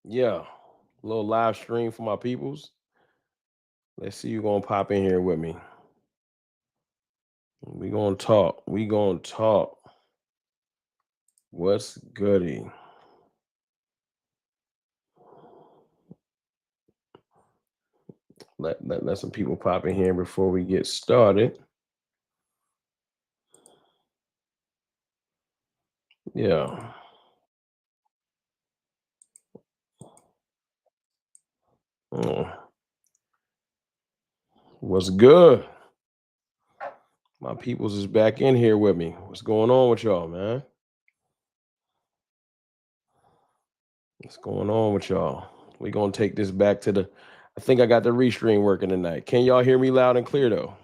Yeah. A little live stream for my peoples. Let's see you gonna pop in here with me. We gonna talk. We gonna talk. What's goody? Let some people pop in here before we get started. Yeah. Mm. What's good? My peoples is back in here with me. What's going on with y'all, man? What's going on with y'all? We gonna take this back to the. I think I got the restream working tonight. Can y'all hear me loud and clear though?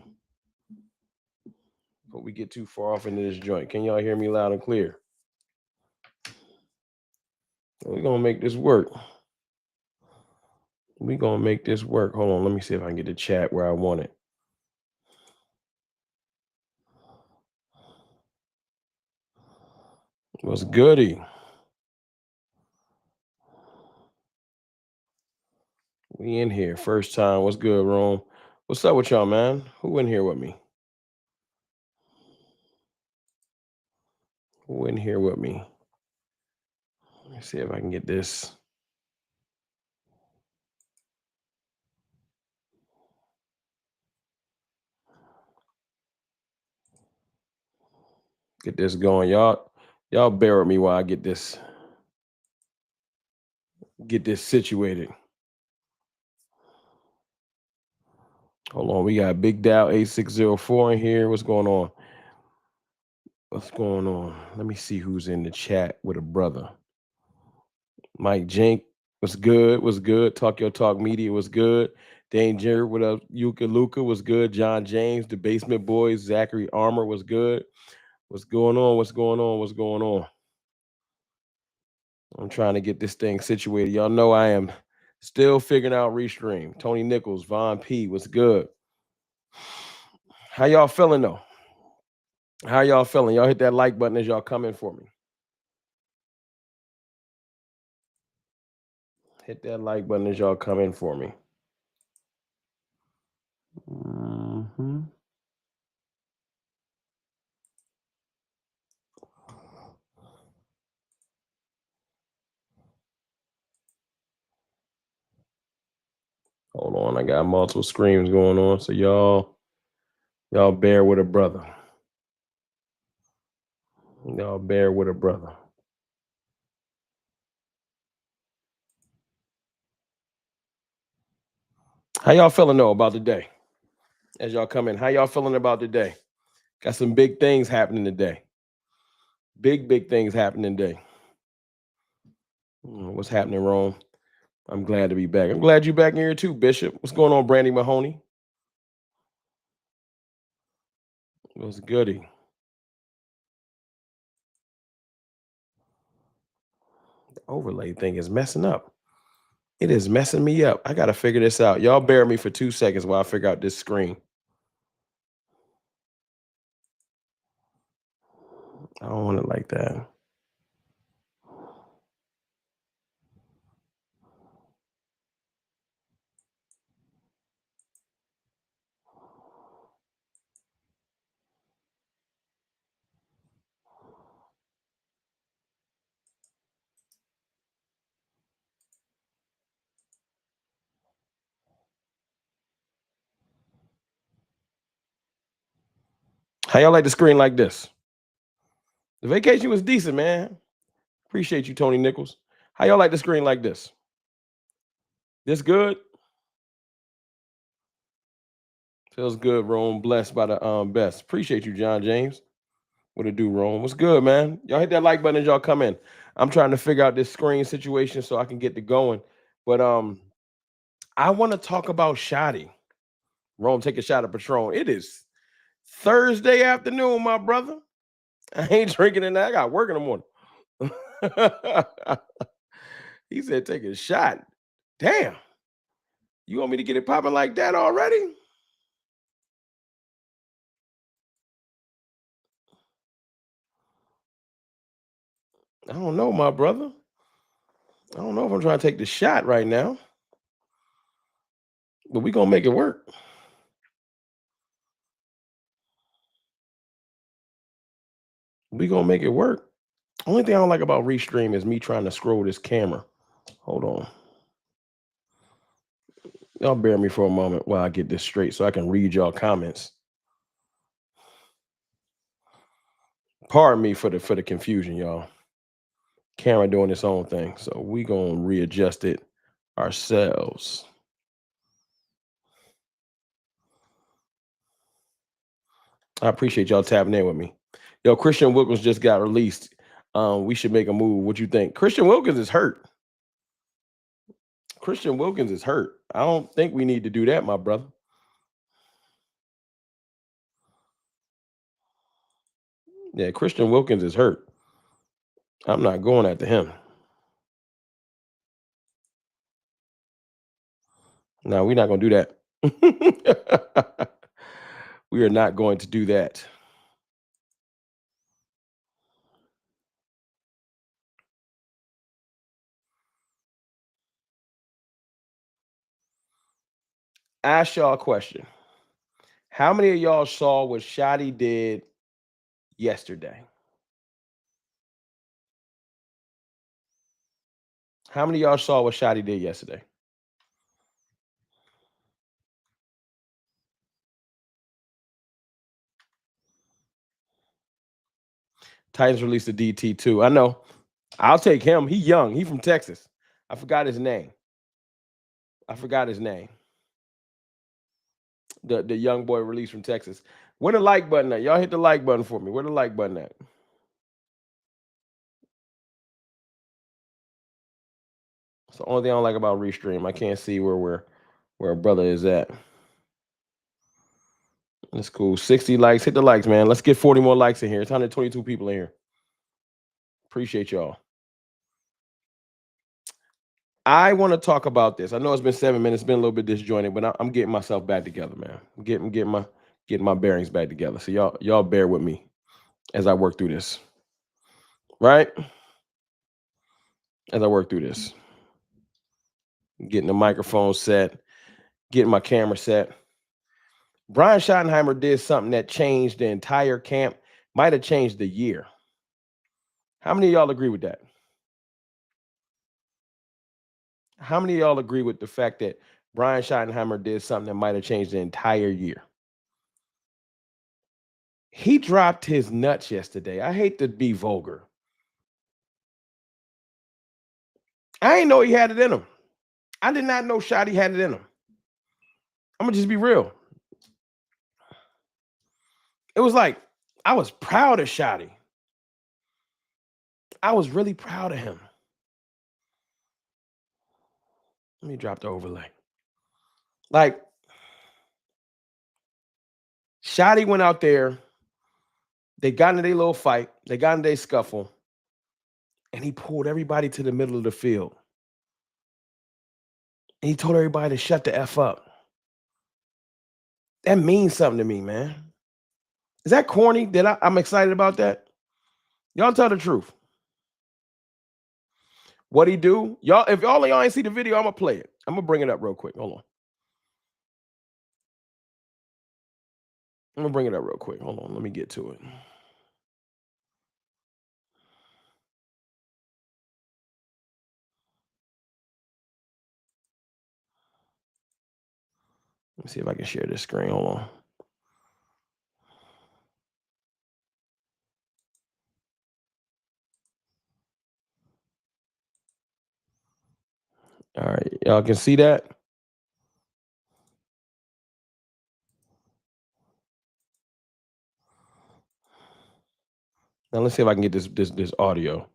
But we get too far off into this joint. Can y'all hear me loud and clear? We're gonna make this work. We're gonna make this work. Hold on, let me see if I can get the chat where I want it. What's goody? We in here. First time. What's good, Rome? What's up with y'all, man? Who in here with me? Who in here with me? Let me see if I can get this. Get this going. Y'all bear with me while I get this situated. Hold on. We got Big Dow 8604 in here. What's going on? What's going on? Let me see who's in the chat with a brother. Mike Jink, what's good? What's good? Talk Your Talk Media was good. Danger, what up? Yuka Luca was good. John James, the Basement Boys, Zachary Armour was good. What's going on? What's going on? What's going on? I'm trying to get this thing situated. Y'all know I am still figuring out Restream. Tony Nichols, Von P, what's good? How y'all feeling though? How y'all feeling? Y'all hit that like button as y'all come in for me. Hit that like button as y'all come in for me. Mm-hmm. Hold on, I got multiple screens going on, so y'all bear with a brother. Y'all bear with a brother. How y'all feeling though about the day? As y'all come in, how y'all feeling about the day? Got some big things happening today. Big things happening today. What's happening, Rome? I'm glad to be back. I'm glad you're back in here too, Bishop. What's going on, Brandy Mahoney? What's goody? The overlay thing is messing up. It is messing me up. I got to figure this out. Y'all bear me for 2 seconds while I figure out this screen. I don't want it like that. How y'all like the screen like this? The vacation was decent, man. Appreciate you, Tony Nichols. How y'all like the screen like this? This good? Feels good, Rome. Blessed by the best. Appreciate you, John James. What it do, Rome? What's good, man? Y'all hit that like button as y'all come in. I'm trying to figure out this screen situation so I can get to going. But I want to talk about Schotty. Rome, take a shot of Patron. It is Thursday afternoon, my brother. I ain't drinking tonight. I got work in the morning. He said, take a shot. Damn. You want me to get it popping like that already? I don't know, my brother. I don't know if I'm trying to take the shot right now, but we're going to make it work. We're going to make it work. Only thing I don't like about Restream is me trying to scroll this camera. Hold on. Y'all bear me for a moment while I get this straight so I can read y'all comments. Pardon me for the confusion, y'all. Camera doing its own thing, so we gonna readjust it ourselves. I appreciate y'all tapping in with me. Yo, Christian Wilkins just got released. We should make a move. What you think? Christian Wilkins is hurt. Christian Wilkins is hurt. I don't think we need to do that, my brother. Yeah, Christian Wilkins is hurt. I'm not going after him. No, we're not going to do that. We are not going to do that. Ask y'all a question. How many of y'all saw what Schotty did yesterday? How many of y'all saw what Schotty did yesterday? Titans released a DT too. I know. I'll take him. He young. He from Texas. I forgot his name. The young boy released from Texas. Where the like button at? Y'all hit the like button for me. Where the like button at? It's the only thing I don't like about Restream. I can't see where a brother is at. That's cool. 60 likes. Hit the likes, man. Let's get 40 more likes in here. It's 122 people in here. Appreciate y'all. I want to talk about this. I know it's been 7 minutes. It's been a little bit disjointed, but I'm getting myself back together, man. Getting my bearings back together. So y'all bear with me as I work through this. Right? As I work through this. Getting the microphone set, getting my camera set. Brian Schottenheimer did something that changed the entire camp, might have changed the year. How many of y'all agree with that? How many of y'all agree with the fact that Brian Schottenheimer did something that might have changed the entire year? He dropped his nuts yesterday. I hate to be vulgar. I didn't know he had it in him. I did not know Schotty had it in him. I'm gonna just be real. It was like I was proud of Schotty. I was really proud of him. Let me drop the overlay. Like, Schotty went out there. They got into their little fight. They got into their scuffle. And he pulled everybody to the middle of the field. And he told everybody to shut the F up. That means something to me, man. Is that corny that I'm excited about that? Y'all tell the truth. What he do? Y'all, if all of y'all ain't see the video, I'm gonna play it. I'm gonna bring it up real quick. Hold on. I'm gonna bring it up real quick. Hold on. Let me get to it. Let me see if I can share this screen. Hold on. All right. Y'all can see that? Now let's see if I can get this audio.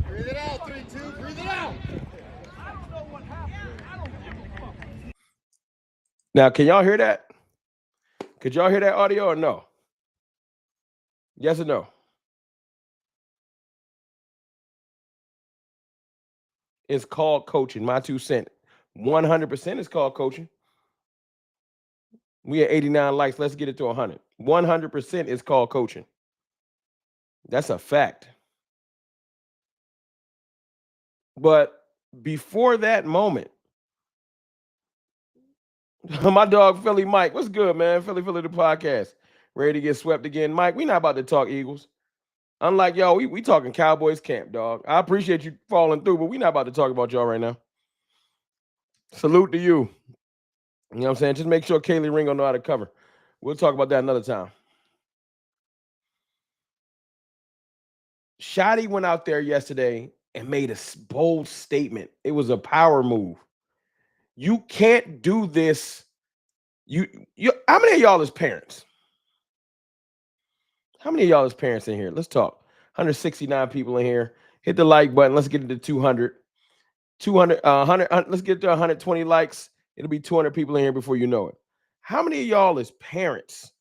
Breathe it out, 3-2. Breathe it out. Now, can y'all hear that? Could y'all hear that audio or no? Yes or no? is called coaching. My 2 cents. 100% is called coaching. We at 89 likes. Let's get it to 100. 100% is called coaching. That's a fact. But before that moment, my dog Philly Mike, what's good, man? Philly the podcast. Ready to get swept again. Mike, we not about to talk Eagles. Unlike y'all, we talking Cowboys camp, dog. I appreciate you falling through, but we not about to talk about y'all right now. Salute to you. You know what I'm saying? Just make sure Kaylee Ringo know how to cover. We'll talk about that another time. Schotty went out there yesterday and made a bold statement. It was a power move. You can't do this. You how many of y'all is parents? How many of y'all is parents in here? Let's talk. 169 people in here. Hit the like button. Let's get it to 200. 200, 100, let's get to 120 likes. It'll be 200 people in here before you know it. How many of y'all is parents?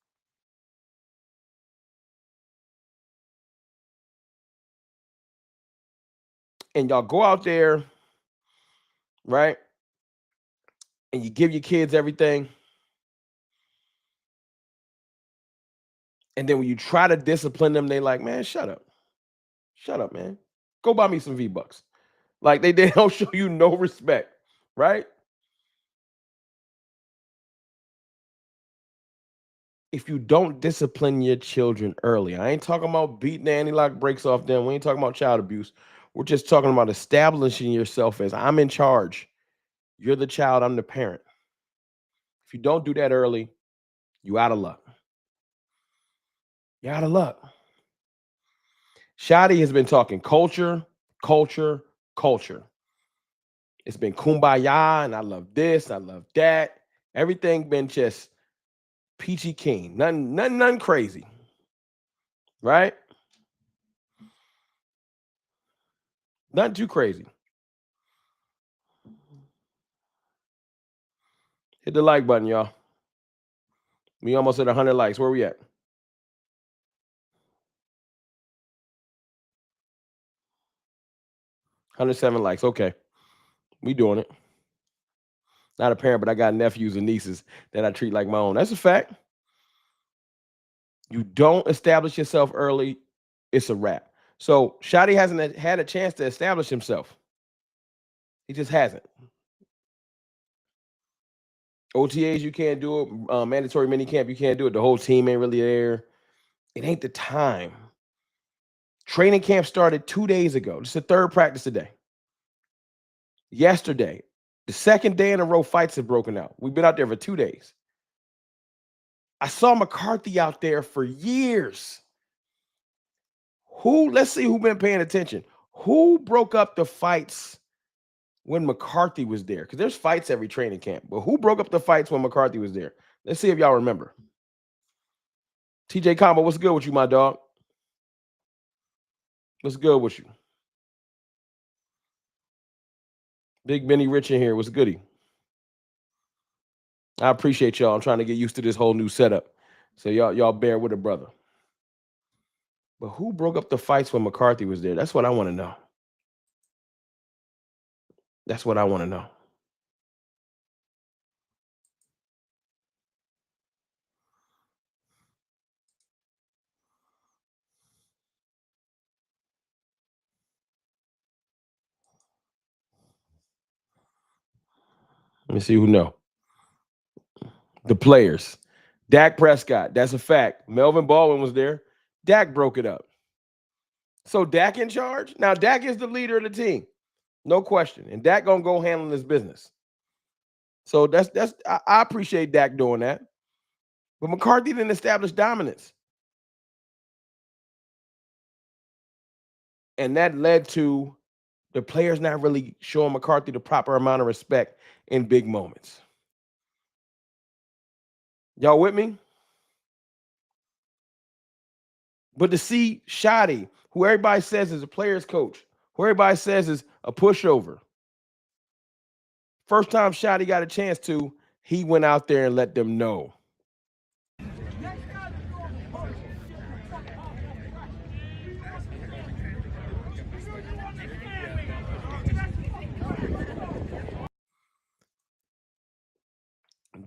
And y'all go out there, right? And you give your kids everything. And then when you try to discipline them, they like, man, shut up. Shut up, man. Go buy me some V-Bucks. Like they don't show you no respect, right? If you don't discipline your children early, I ain't talking about beating the anti-lock breaks off them. We ain't talking about child abuse. We're just talking about establishing yourself as I'm in charge. You're the child, I'm the parent. If you don't do that early, you out of luck. You're out of luck. Schotty has been talking culture. It's been kumbaya, and I love this, I love that. Everything been just peachy keen. Nothing crazy. Right? Nothing too crazy. Hit the like button, y'all. We almost at 100 likes. Where we at? 107 likes. Okay. We doing it. Not a parent, but I got nephews and nieces that I treat like my own. That's a fact. You don't establish yourself early, it's a wrap. So Schotty hasn't had a chance to establish himself. He just hasn't. OTAs, you can't do it. Mandatory minicamp, you can't do it. The whole team ain't really there. It ain't the time. Training camp started 2 days ago. This is the third practice today. Yesterday, the second day in a row, fights have broken out. We've been out there for 2 days. I saw McCarthy out there for years. Let's see who been paying attention. Who broke up the fights when McCarthy was there? Because there's fights every training camp. But who broke up the fights when McCarthy was there? Let's see if y'all remember. TJ Combo, what's good with you, my dog? What's good with you? Big Benny Rich in here. What's goody? I appreciate y'all. I'm trying to get used to this whole new setup. So y'all bear with a brother. But who broke up the fights when McCarthy was there? That's what I want to know. That's what I want to know. Let me see who know. The players. Dak Prescott. That's a fact. Melvin Baldwin was there. Dak broke it up. So Dak in charge? Now Dak is the leader of the team. No question. And Dak gonna go handling his business. So I appreciate Dak doing that. But McCarthy didn't establish dominance. And that led to the players not really showing McCarthy the proper amount of respect in big moments. Y'all with me? But to see Schotty, who everybody says is a player's coach, who everybody says is a pushover, first time Schotty got a chance to, he went out there and let them know.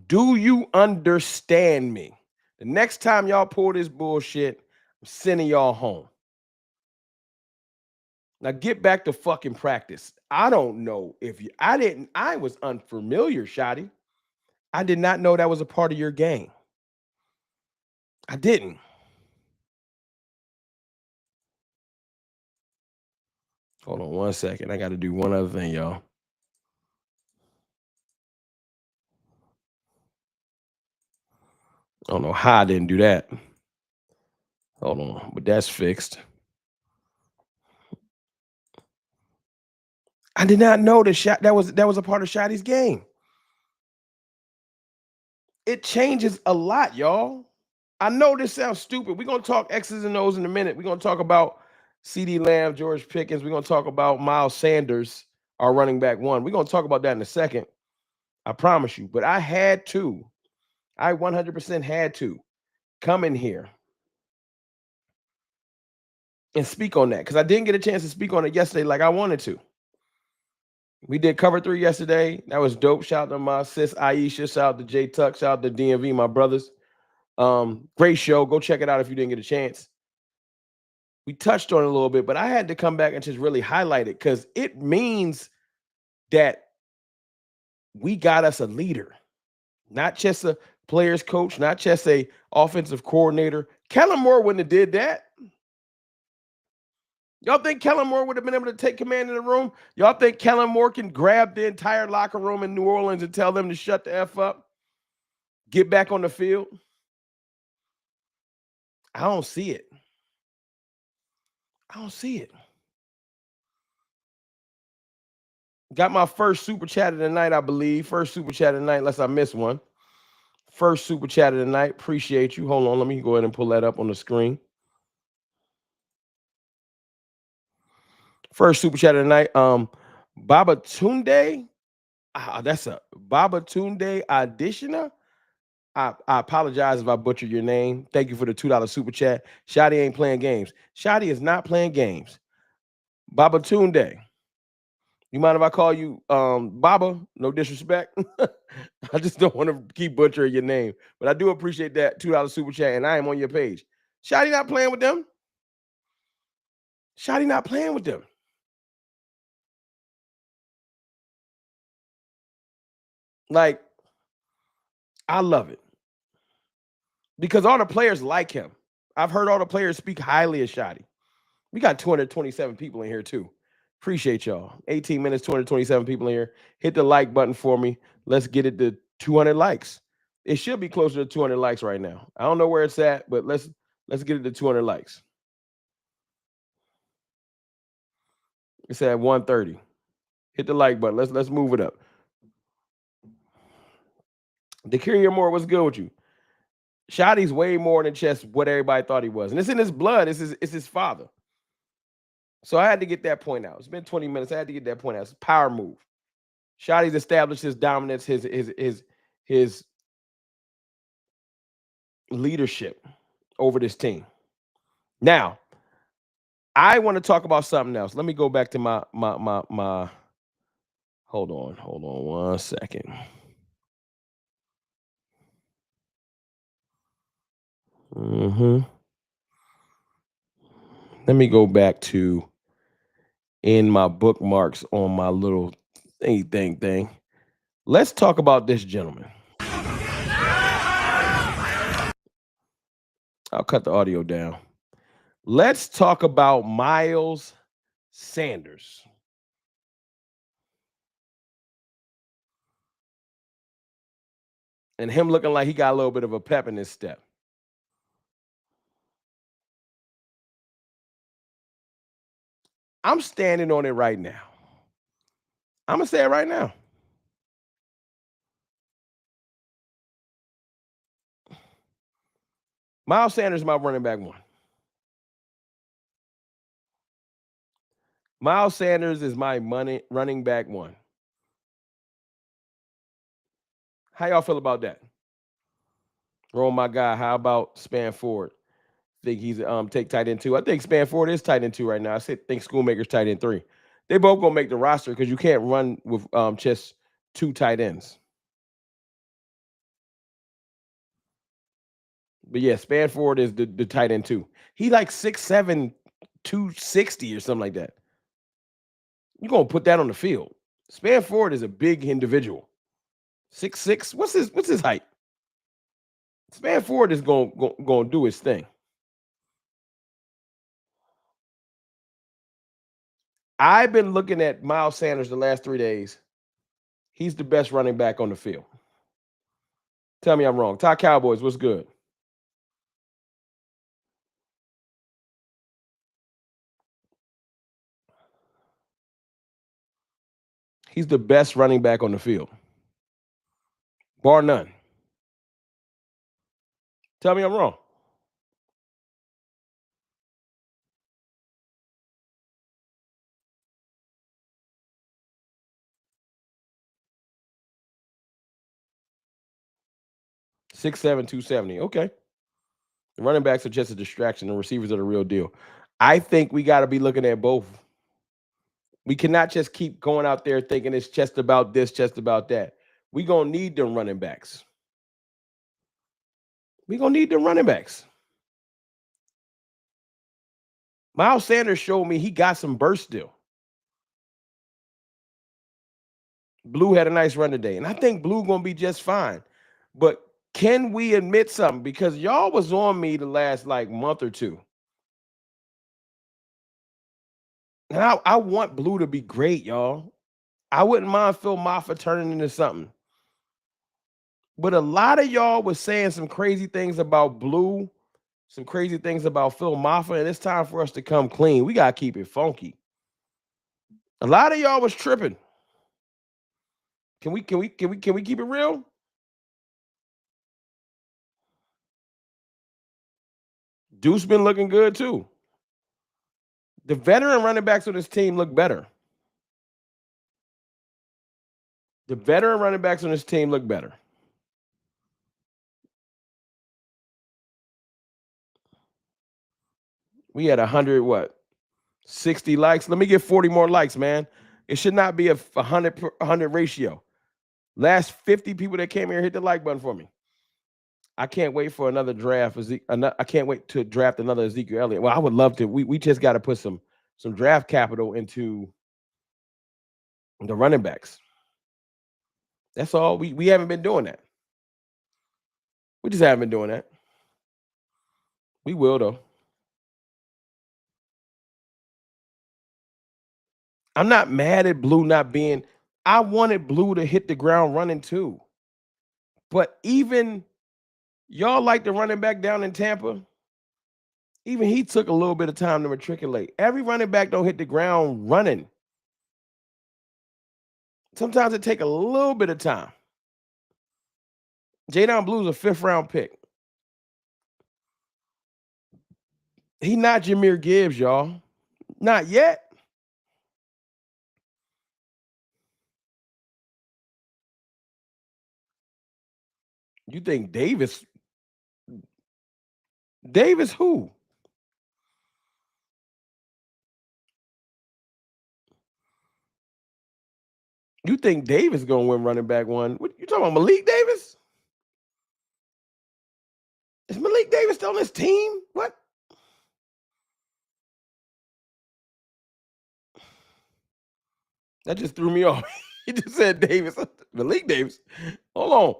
Do you understand me? The next time y'all pull this bullshit, I'm sending y'all home. Now get back to fucking practice. I don't know if you, I was unfamiliar, Schotty. I did not know that was a part of your game. I didn't. Hold on 1 second. I got to do one other thing, y'all. I don't know how I didn't do that. Hold on, but that's fixed. I did not know that was a part of Schotty's game. It changes a lot, y'all. I know this sounds stupid. We're gonna talk X's and O's in a minute. We're gonna talk about CeeDee Lamb, George Pickens. We're gonna talk about Miles Sanders, our running back one. We're gonna talk about that in a second. I promise you. But I 100% had to come in here and speak on that because I didn't get a chance to speak on it yesterday like I wanted to. We did cover 3 yesterday. That was dope. Shout out to my sis Aisha. Shout out to J Tuck. Shout out to DMV, my brothers. Great show. Go check it out if you didn't get a chance. We touched on it a little bit, but I had to come back and just really highlight it because it means that we got us a leader, not just a players coach, not just a offensive coordinator. Kellen Moore wouldn't have did that. Y'all think Kellen Moore would have been able to take command in the room? Y'all think Kellen Moore can grab the entire locker room in New Orleans and tell them to shut the F up? Get back on the field? I don't see it. I don't see it. Got my first super chat of the night, I believe. First super chat of the night, unless I miss one. First super chat of the night. Appreciate you. Hold on. Let me go ahead and pull that up on the screen. First super chat of the night. Baba Tunde. That's a Baba Tunde Additioner. I apologize if I butchered your name. Thank you for the $2 super chat. Schotty ain't playing games. Schotty is not playing games. Baba Tunde. You mind if I call you Baba? No disrespect. I just don't want to keep butchering your name. But I do appreciate that $2 super chat, and I am on your page. Schotty not playing with them. Schotty not playing with them. Like, I love it. Because all the players like him. I've heard all the players speak highly of Schotty. We got 227 people in here, too. Appreciate y'all. 18 minutes, 227 people in here. Hit the like button for me. Let's get it to 200 likes. It should be closer to 200 likes right now. I don't know where it's at, but let's get it to 200 likes. It's at 130. Hit the like button. Let's move it up. Decurier Moore, what's good with you? Schotty's way more than just what everybody thought he was. And it's in his blood. It's his father. So I had to get that point out. It's been 20 minutes. I had to get that point out. It's a power move. Schotty's established his dominance, his leadership over this team. Now, I want to talk about something else. Let me go back to my hold on 1 second. Let me go back to in my bookmarks on my little thing. Let's talk about this gentleman. I'll cut the audio down. Let's talk about Miles Sanders. And him looking like he got a little bit of a pep in his step. I'm standing on it right now. I'm going to say it right now. Miles Sanders is my running back one. Miles Sanders is my running back one. How y'all feel about that? Oh my God, how about Spanford? Think he's take tight end 2. I think Spanford is tight end 2 right now. I think Schoonmaker's tight end 3. They both gonna make the roster because you can't run with just 2 tight ends. But yeah, Spanford is the tight end too. He like 6'7", 260 or something like that. You're gonna put that on the field. Spanford is a big individual. 6'6". What's his height? Spanford is gonna do his thing. I've been looking at Miles Sanders the last 3 days. He's the best running back on the field. Tell me I'm wrong. Ty Cowboys, what's good? He's the best running back on the field, bar none. Tell me I'm wrong. Six seven, 270. Okay. The running backs are just a distraction. The receivers are the real deal. I think we got to be looking at both. We cannot just keep going out there thinking it's just about this, just about that. We gonna need them running backs. We gonna need them running backs. Miles Sanders showed me he got some burst still. Blue had a nice run today, and I think Blue gonna be just fine. But can we admit something? Because y'all was on me the last like month or two. And I want Blue to be great, y'all. I wouldn't mind Phil Maffa turning into something. But a lot of y'all was saying some crazy things about Blue, some crazy things about Phil Maffa, and it's time for us to come clean. We gotta keep it funky. A lot of y'all was tripping. Can we keep it real? Deuce been looking good too. The veteran running backs on this team look better. The veteran running backs on this team look better. We had 60 likes. Let me get 40 more likes, man. It should not be a 100 ratio. Last 50 people that came here, hit the like button for me. I can't wait for another draft. I can't wait to draft another Ezekiel Elliott. Well, I would love to. We just got to put some draft capital into the running backs. That's all. We haven't been doing that. We just haven't been doing that. We will though. I'm not mad at Blue not being. I wanted Blue to hit the ground running too. But even y'all like the running back down in Tampa. Even he took a little bit of time to matriculate. Every running back don't hit the ground running. Sometimes it take a little bit of time. Jaydon Blue's a 5th round pick. He not Jahmyr Gibbs, y'all. Not yet. You think Davis who? You think Davis gonna win running back one? What you talking about, Malik Davis? Is Malik Davis still on this team? What? That just threw me off. He just said Davis. Malik Davis. Hold on.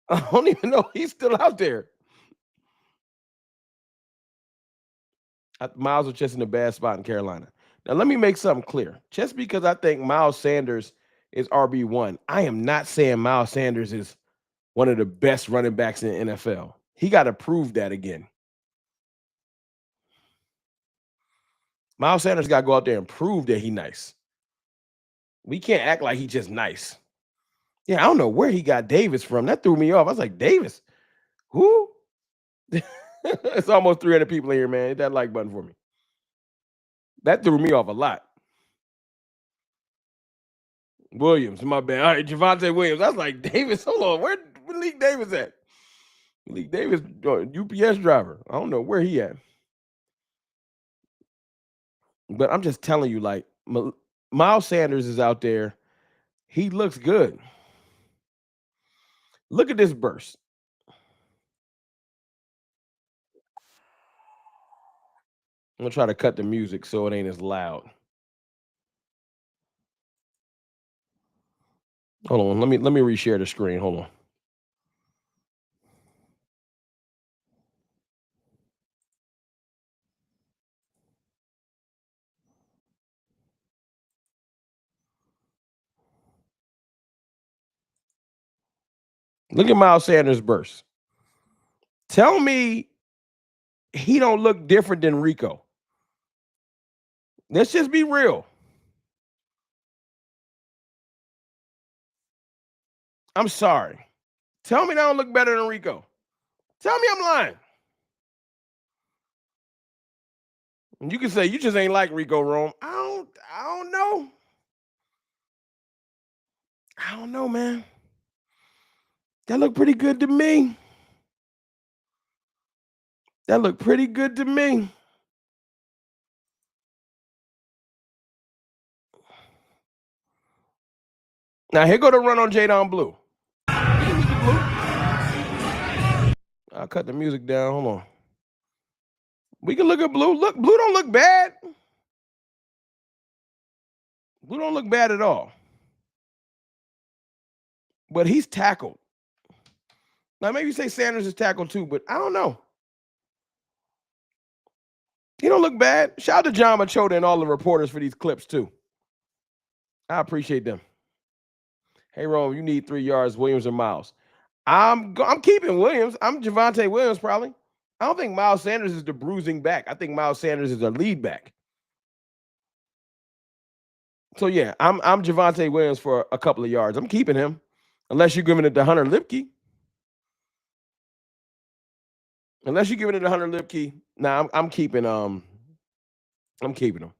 I don't even know he's still out there. Miles was just in a bad spot in Carolina. Now, let me make something clear. Just because I think Miles Sanders is RB1, I am not saying Miles Sanders is one of the best running backs in the NFL. He got to prove that again. Miles Sanders got to go out there and prove that he's nice. We can't act like he's just nice. Yeah, I don't know where he got Davis from. That threw me off. I was like, Davis? Who? It's almost 300 people in here, man. Hit that like button for me. That threw me off a lot. Williams, my bad. All right, Javonte Williams. I was like, Davis, hold on. Where Malik Davis at? Malik Davis, UPS driver. I don't know where he at. But I'm just telling you, like, Miles Sanders is out there. He looks good. Look at this burst. I'm gonna try to cut the music so it ain't as loud. Hold on, let me reshare the screen. Hold on. Look at Miles Sanders' burst. Tell me he don't look different than Rico. Let's just be real. I'm sorry. Tell me that don't look better than Rico. Tell me I'm lying. And you can say you just ain't like Rico Rome. I don't know. I don't know, man. That looked pretty good to me. That looked pretty good to me. Now here go the run on Jaydon Blue. I'll cut the music down. Hold on. We can look at Blue. Look, Blue don't look bad. Blue don't look bad at all. But he's tackled. Now maybe you say Sanders is tackled too, but I don't know. He don't look bad. Shout out to John Machota and all the reporters for these clips too. I appreciate them. Hey, Rome, you need 3 yards, Williams or Miles. I'm keeping Williams. I'm Javonte Williams probably. I don't think Miles Sanders is the bruising back. I think Miles Sanders is a lead back. So yeah, I'm Javonte Williams for a couple of yards. I'm keeping him, unless you're giving it to Hunter Lipke. Unless you're giving it to Hunter Lipke, nah, I'm keeping him. Let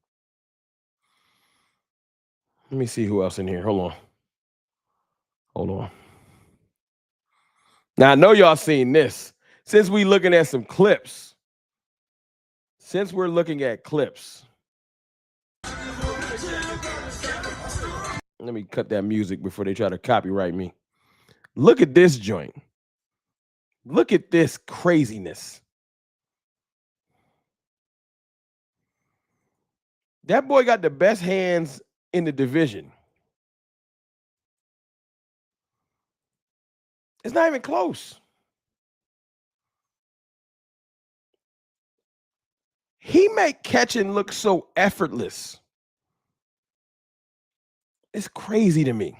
me see who else in here. Hold on. Now I know y'all seen this. Since we looking at some clips. Since we're looking at clips. Let me cut that music before they try to copyright me. Look at this joint. Look at this craziness. That boy got the best hands in the division. It's not even close. He make catching look so effortless. It's crazy to me.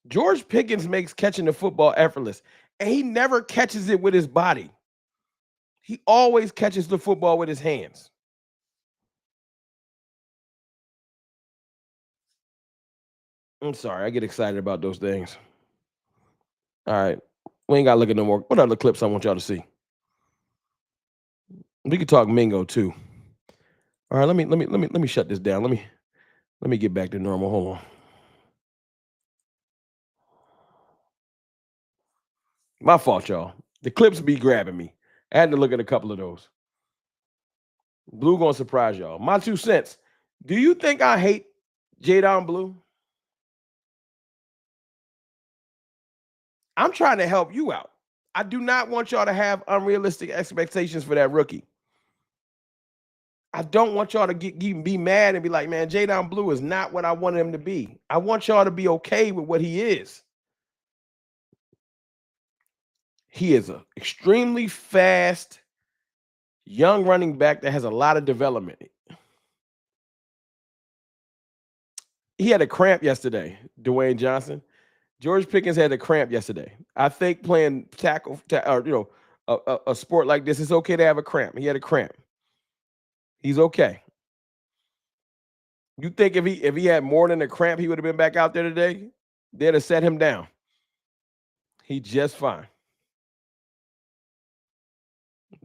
George Pickens makes catching the football effortless, and he never catches it with his body. He always catches the football with his hands. I'm sorry, I get excited about those things. All right, we ain't got to look at no more. What other clips I want y'all to see? We could talk Mingo too. All right, let me shut this down. Let me get back to normal. Hold on. My fault, y'all. The clips be grabbing me. I had to look at a couple of those. Blue gonna surprise y'all. My 2 cents. Do you think I hate Jaydon Blue? I'm trying to help you out. I do not want y'all to have unrealistic expectations for that rookie. I don't want y'all to be mad and be like, man, Jaydon Blue is not what I wanted him to be. I want y'all to be okay with what he is. He is an extremely fast, young running back that has a lot of development. He had a cramp yesterday, Dwayne Johnson. George Pickens had a cramp yesterday. I think playing tackle, or a sport like this, it's okay to have a cramp. He had a cramp. He's okay. You think if he had more than a cramp, he would have been back out there today? They'd have set him down. He just fine.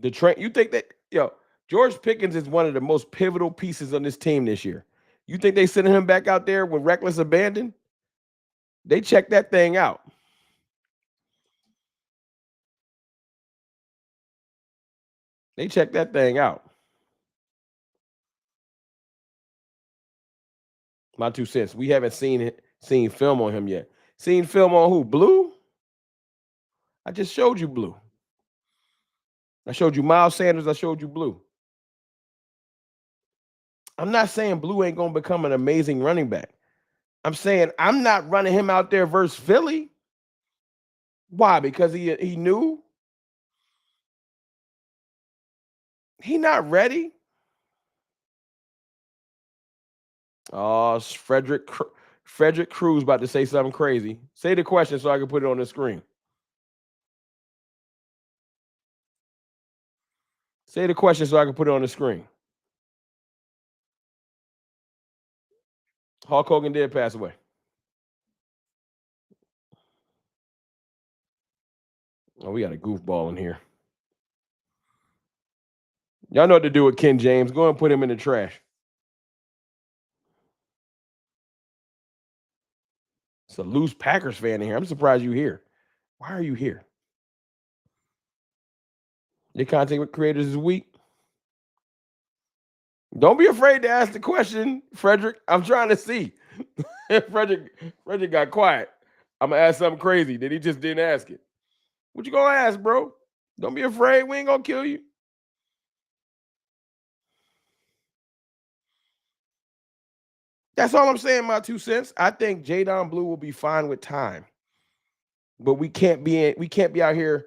You think that George Pickens is one of the most pivotal pieces on this team this year. You think they sending him back out there with reckless abandon? They checked that thing out. They checked that thing out. My 2 cents. We haven't seen film on him yet. Seen film on who? Blue? I just showed you Blue. I showed you Miles Sanders. I showed you Blue. I'm not saying Blue ain't gonna become an amazing running back. I'm saying I'm not running him out there versus Philly. Why? Because he knew he not ready. Oh, Frederick Cruz about to say something crazy. Say the question so I can put it on the screen. Say the question so I can put it on the screen. Hulk Hogan did pass away. Oh, we got a goofball in here. Y'all know what to do with Ken James. Go and put him in the trash. It's a loose Packers fan in here. I'm surprised you're here. Why are you here? Your content with creators is weak. Don't be afraid to ask the question, Frederick. I'm trying to see. Frederick got quiet. I'm gonna ask something crazy. Then he just didn't ask it. What you gonna ask, bro? Don't be afraid. We ain't gonna kill you. That's all I'm saying. My 2 cents. I think Jaydon Blue will be fine with time, but we can't be out here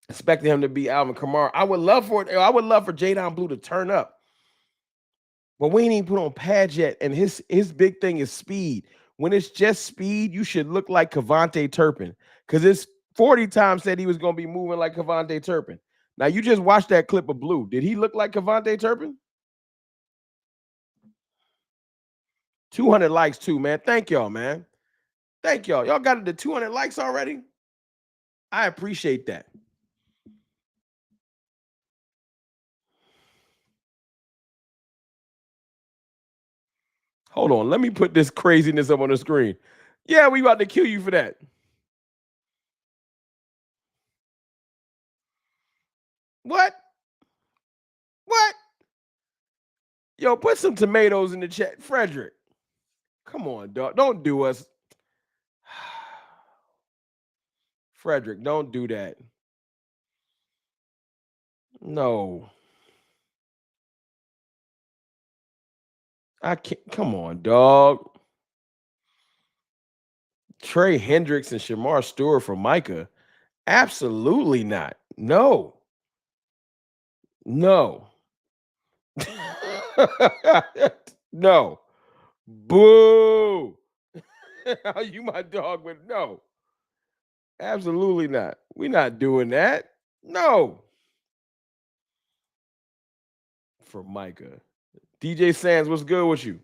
expecting him to be Alvin Kamara. I would love for Jaydon Blue to turn up. But we ain't even put on pads yet, and his big thing is speed. When it's just speed, you should look like Kevontae Turpin, because it's 40 times said he was going to be moving like Kevontae Turpin. Now, you just watched that clip of Blue. Did he look like Kevontae Turpin? 200 likes too, man. Thank y'all, man. Thank y'all. Y'all got it to 200 likes already? I appreciate that. Hold on. Let me put this craziness up on the screen. Yeah, we about to kill you for that. What? What? Yo, put some tomatoes in the chat. Frederick. Come on, dog. Don't do us. Frederick, don't do that. No. I can't. Come on, dog. Trey Hendricks and Shamar Stewart for Micah. Absolutely not. No. No. No. Boo. You my dog, but no. Absolutely not. We're not doing that. No. For Micah. DJ Sands, what's good with you?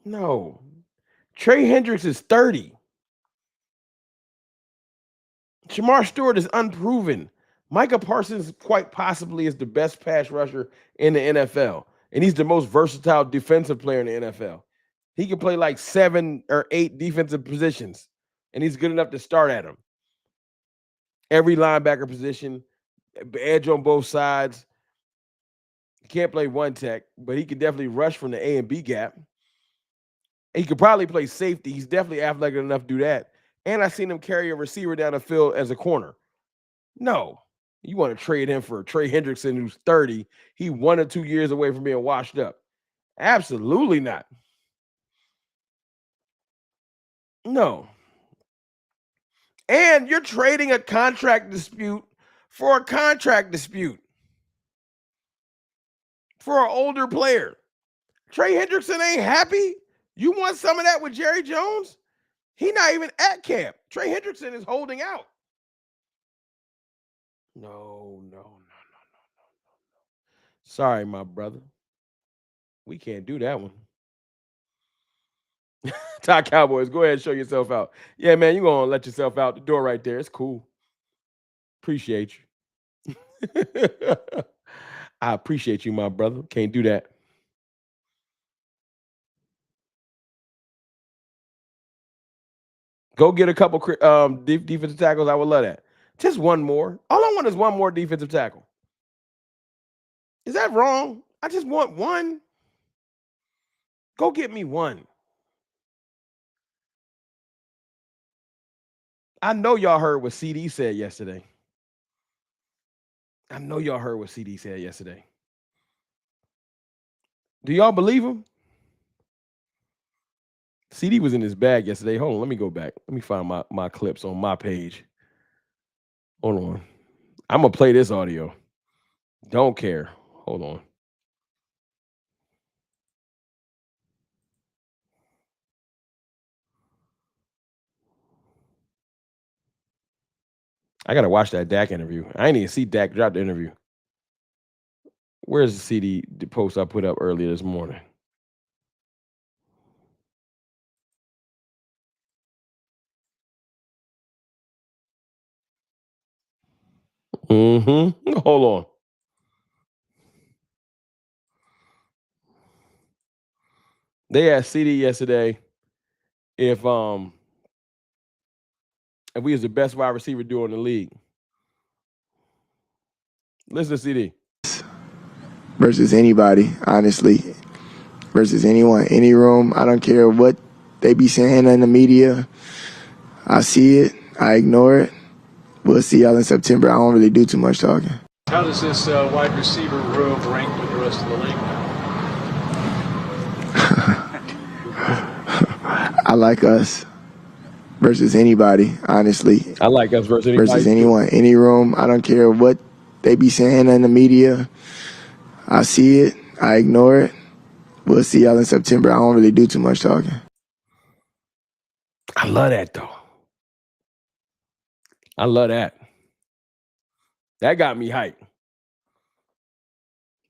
No. Trey Hendricks is 30. Shamar Stewart is unproven. Micah Parsons quite possibly is the best pass rusher in the NFL, and he's the most versatile defensive player in the NFL. He can play like 7 or 8 defensive positions, and he's good enough to start at them. Every linebacker position, edge on both sides. He can't play one tech, but he can definitely rush from the A and B gap. He could probably play safety. He's definitely athletic enough to do that. And I've seen him carry a receiver down the field as a corner. No. You want to trade him for Trey Hendrickson, who's 30. He 1 or 2 years away from being washed up. Absolutely not. No. And you're trading a contract dispute for a contract dispute for an older player. Trey Hendrickson ain't happy. You want some of that with Jerry Jones? He not even at camp. Trey Hendrickson is holding out. No. Sorry, my brother. We can't do that one. Top Cowboys, go ahead and show yourself out. Yeah, man, you're going to let yourself out the door right there. It's cool. Appreciate you. I appreciate you, my brother. Can't do that. Go get a couple defensive tackles. I would love that. Just one more. All I want is one more defensive tackle. Is that wrong? I just want one. Go get me one. I know y'all heard what CD said yesterday. Do y'all believe him? CD was in his bag yesterday. Hold on, let me go back. Let me find my clips on my page. Hold on. I'm gonna play this audio. Don't care. Hold on. I gotta watch that Dak interview. I ain't even see Dak drop the interview. Where's the CD the post I put up earlier this morning? Mm-hmm. Hold on. They asked CD yesterday if we was the best wide receiver duo in the league. Listen to CD. Versus anybody, honestly. Versus anyone, any room. I don't care what they be saying in the media. I see it. I ignore it. We'll see y'all in September. I don't really do too much talking. How does this wide receiver room rank with the rest of the league now? I like us versus anybody, honestly. I like us versus anybody. Versus anyone, any room. I don't care what they be saying in the media. I see it. I ignore it. We'll see y'all in September. I don't really do too much talking. I love that though. I love that. That got me hyped.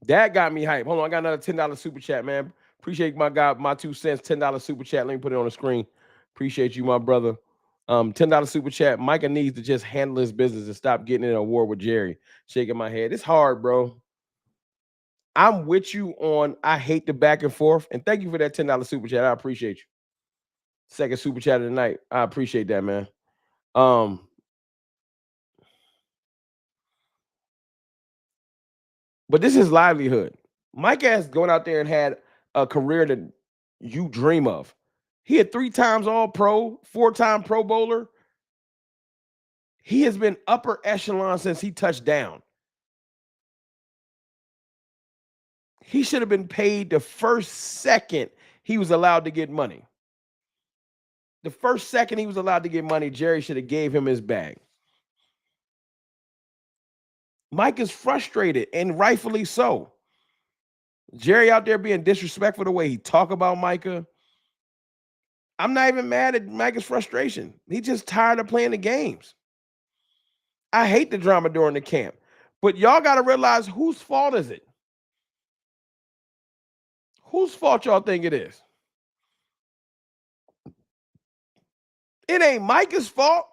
That got me hyped. Hold on, I got another $10 super chat, man. Appreciate my guy, my 2 cents, $10 super chat. Let me put it on the screen. Appreciate you, my brother. $10 super chat. Micah needs to just handle his business and stop getting in a war with Jerry. Shaking my head. It's hard, bro. I'm with you on I hate the back and forth. And thank you for that $10 super chat. I appreciate you. Second super chat of the night. I appreciate that, man. But this is livelihood. Mike has gone out there and had a career that you dream of. He had 3 times All Pro, 4-time Pro Bowler. He has been upper echelon since he touched down. He should have been paid the first second he was allowed to get money. The first second he was allowed to get money, Jerry should have gave him his bag. Mike is frustrated, and rightfully so. Jerry out there being disrespectful the way he talk about Micah. I'm not even mad at Micah's frustration. He's just tired of playing the games. I hate the drama during the camp. But y'all got to realize, whose fault is it? Whose fault y'all think it is? It ain't Micah's fault.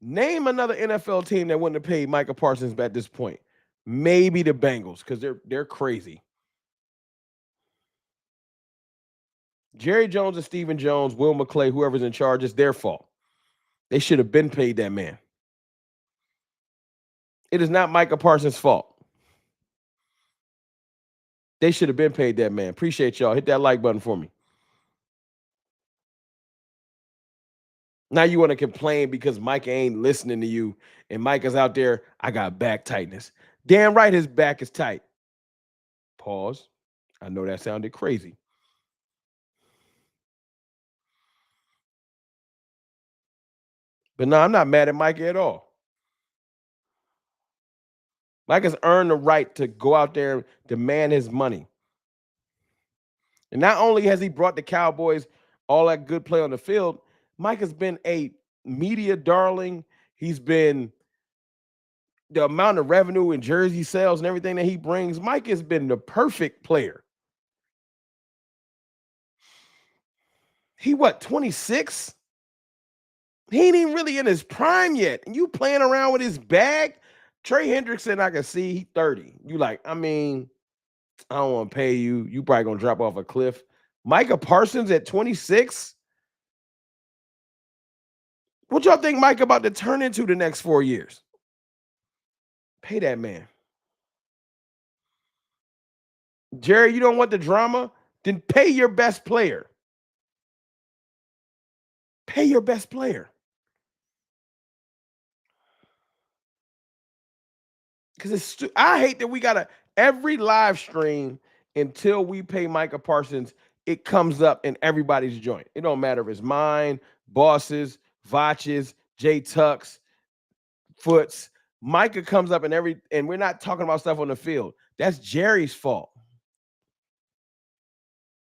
Name another NFL team that wouldn't have paid Micah Parsons at this point. Maybe the Bengals, because they're crazy. Jerry Jones and Stephen Jones, Will McClay, whoever's in charge, it's their fault. They should have been paid that man. It is not Micah Parsons' fault. They should have been paid that man. Appreciate y'all. Hit that like button for me. Now you want to complain because Micah ain't listening to you, and Micah's out there, I got back tightness. Damn right his back is tight. Pause. I know that sounded crazy. But no, I'm not mad at Micah at all. Micah's earned the right to go out there and demand his money. And not only has he brought the Cowboys all that good play on the field, Micah's been a media darling. He's been the amount of revenue and jersey sales and everything that he brings. Mike has been the perfect player. He 26? He ain't even really in his prime yet. And you playing around with his bag? Trey Hendrickson, I can see he 30. You like, I mean, I don't want to pay you. You probably gonna drop off a cliff. Micah Parsons at 26? What y'all think Mike about to turn into the next 4 years? Pay that man. Jerry, you don't want the drama? Then pay your best player. Pay your best player. Because I hate that we gotta Every live stream until we pay Micah Parsons, it comes up in everybody's joint. It don't matter if it's mine, Boss's, Vach's, J Tuck's, Foots. Micah comes up in and we're not talking about stuff on the field. That's Jerry's fault.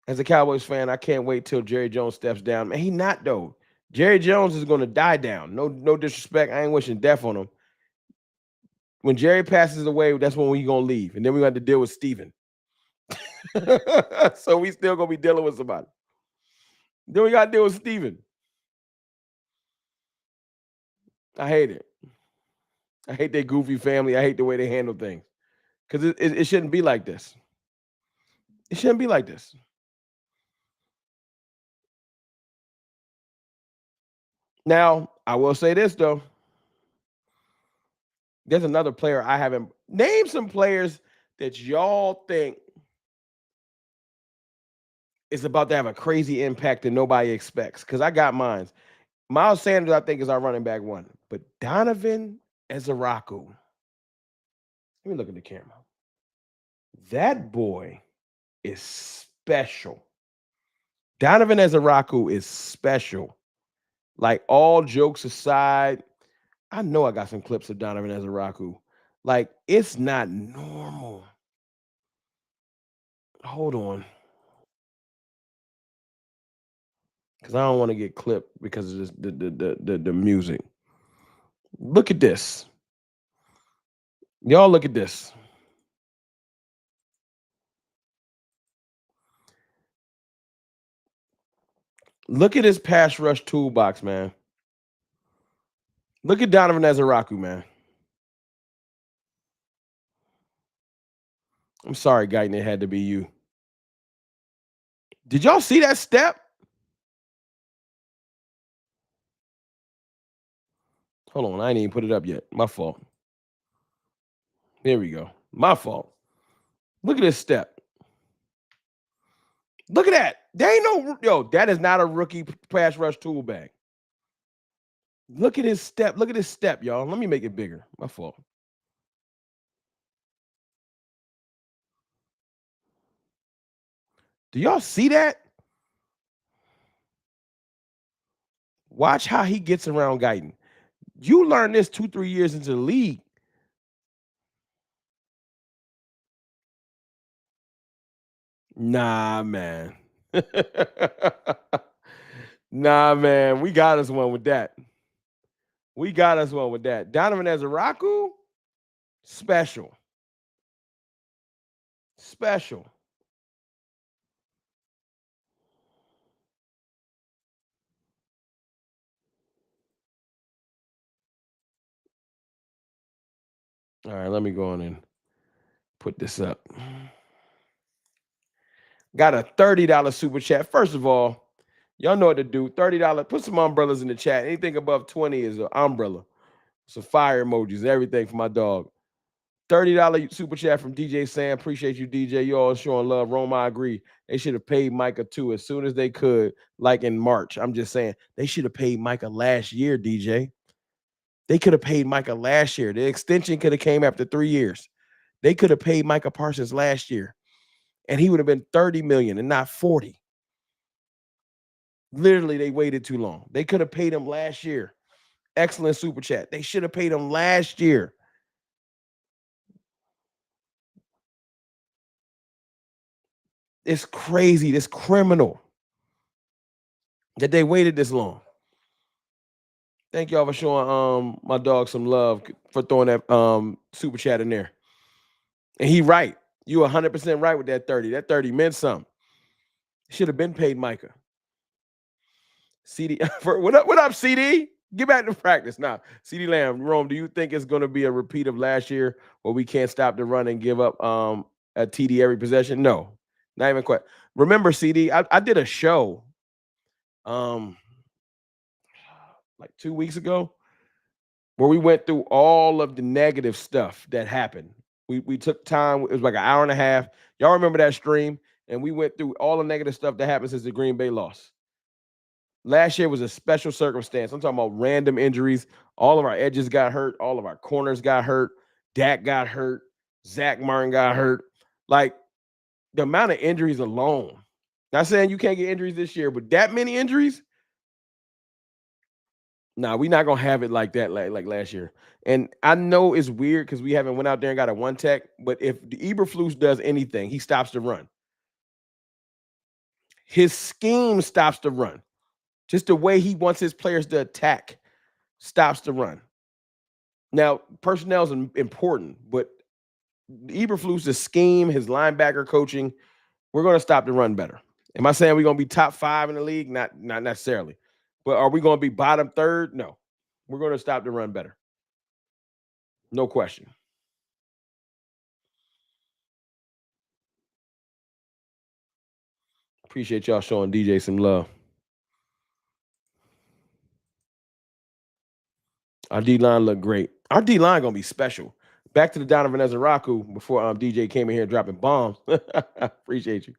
As a Cowboys fan, I can't wait till Jerry Jones steps down. Man, he not though. Jerry Jones is going to die down. No disrespect. I ain't wishing death on him. When Jerry passes away, that's when we going to leave. And then we got to deal with Steven. So we still going to be dealing with somebody. Then we got to deal with Steven. I hate it. I hate their goofy family. I hate the way they handle things. Because it shouldn't be like this. It shouldn't be like this. Now, I will say this, though. There's another player I haven't. Name some players that y'all think is about to have a crazy impact that nobody expects. Because I got mine. Miles Sanders, I think, is our running back one. But Donovan Ezaraku. Let me look at the camera. That boy is special. Donovan Ezaraku is special. Like, all jokes aside, I know I got some clips of Donovan Ezaraku. Like, it's not normal. Hold on. Because I don't want to get clipped because of this, the music. Look at this. Y'all look at this. Look at his pass rush toolbox, man. Look at Donovan Ezaraku, man. I'm sorry, Guyton, it had to be you. Did y'all see that step? Hold on, I ain't even put it up yet. My fault. There we go. My fault. Look at this step. Look at that. There ain't no, yo, that is not a rookie pass rush tool bag. Look at his step. Look at his step, y'all. Let me make it bigger. My fault. Do y'all see that? Watch how he gets around Guyton. You learn this 2-3 years into the league. Nah, man. Nah, man. We got us one with that. We got us one with that. Donovan Ezaraku, special. Special. All right, let me go on and put this up. Got a $30 super chat. First of all, y'all know what to do. $30. Put some umbrellas in the chat. Anything above 20 is an umbrella. Some fire emojis, everything for my dog. $30 super chat from DJ Sam. Appreciate you, DJ. You all showing love. Rome, I agree. They should have paid Micah too as soon as they could, like in March. I'm just saying they should have paid Micah last year, DJ. They could have paid Micah last year. The extension could have came after 3 years. They could have paid Micah Parsons last year, and he would have been 30 million and not 40. Literally, they waited too long. They could have paid him last year. Excellent super chat. They should have paid him last year. It's crazy. It's criminal that they waited this long. Thank y'all for showing my dog some love for throwing that super chat in there. And he right. You 100% right with that 30. That 30 meant something. Should have been paid Micah. CD, what up, CD? Get back to practice now. CD Lamb, Rome, do you think it's going to be a repeat of last year where we can't stop the run and give up a TD every possession? No, not even quite. Remember, CD, I did a show like 2 weeks ago where we went through all of the negative stuff that happened. We took time. It was like an hour and a half. Y'all remember that stream? And we went through all the negative stuff that happened since the Green Bay loss. Last year was a special circumstance. I'm talking about random injuries. All of our edges got hurt. All of our corners got hurt. Dak got hurt. Zach Martin got hurt. Like the amount of injuries alone. Not saying you can't get injuries this year, but that many injuries. Nah, we're not gonna have it like that, like last year. And I know it's weird because we haven't went out there and got a one tech. But if the Eberflus does anything, he stops the run. His scheme stops the run. Just the way he wants his players to attack stops the run. Now, personnel is important, but Eberflus, the scheme, his linebacker coaching, we're going to stop the run better. Am I saying we're going to be top 5 in the league? Not necessarily. But are we going to be bottom 3rd? No. We're going to stop the run better. No question. Appreciate y'all showing DJ some love. Our D-line looked great. Our D-line going to be special. Back to the Donovan Ezeraku before DJ came in here dropping bombs. Appreciate you.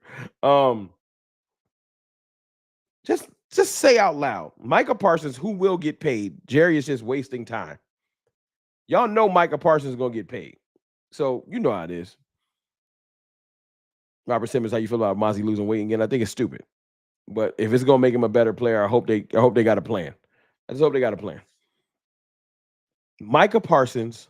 Just say out loud, Micah Parsons, who will get paid? Jerry is just wasting time. Y'all know Micah Parsons is going to get paid. So you know how it is. Robert Simmons, how you feel about Mozzie losing weight again? I think it's stupid. But if it's going to make him a better player, I hope they got a plan. I just hope they got a plan. Micah Parsons,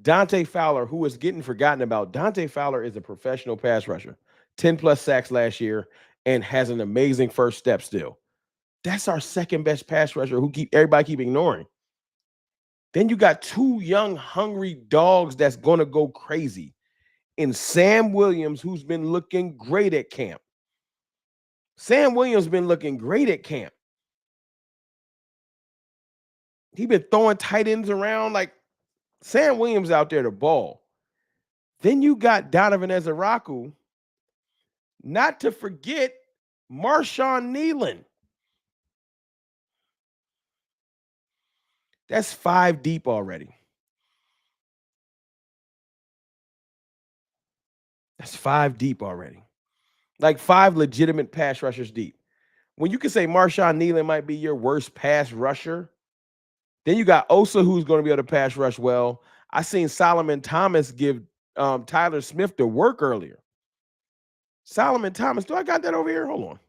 Dante Fowler, who is getting forgotten about. Dante Fowler is a professional pass rusher, 10+ sacks last year, and has an amazing first step still. That's our second best pass rusher who everybody keep ignoring. Then you got 2 young, hungry dogs that's going to go crazy. And Sam Williams, who's been looking great at camp. Sam Williams been looking great at camp. He been throwing tight ends around like Sam Williams out there to ball. Then you got Donovan Ezeraku. Not to forget Marshawn Nealon. That's 5 deep already. That's 5 deep already. Like 5 legitimate pass rushers deep. When you can say Marshawn Nealon might be your worst pass rusher, then you got Osa, who's going to be able to pass rush well. I seen Solomon Thomas give Tyler Smith the work earlier. Solomon Thomas, do I got that over here? Hold on.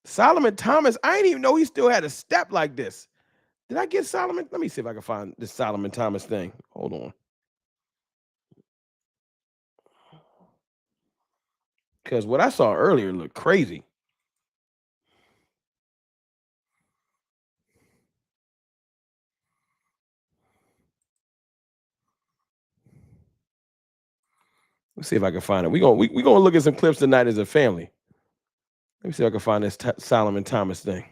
Solomon Thomas, I didn't even know he still had a step like this. Did I get Solomon? Let me see if I can find this Solomon Thomas thing. Hold on. Because what I saw earlier looked crazy. Let's see if I can find it. We're gonna look at some clips tonight as a family. Let me see if I can find this Solomon Thomas thing.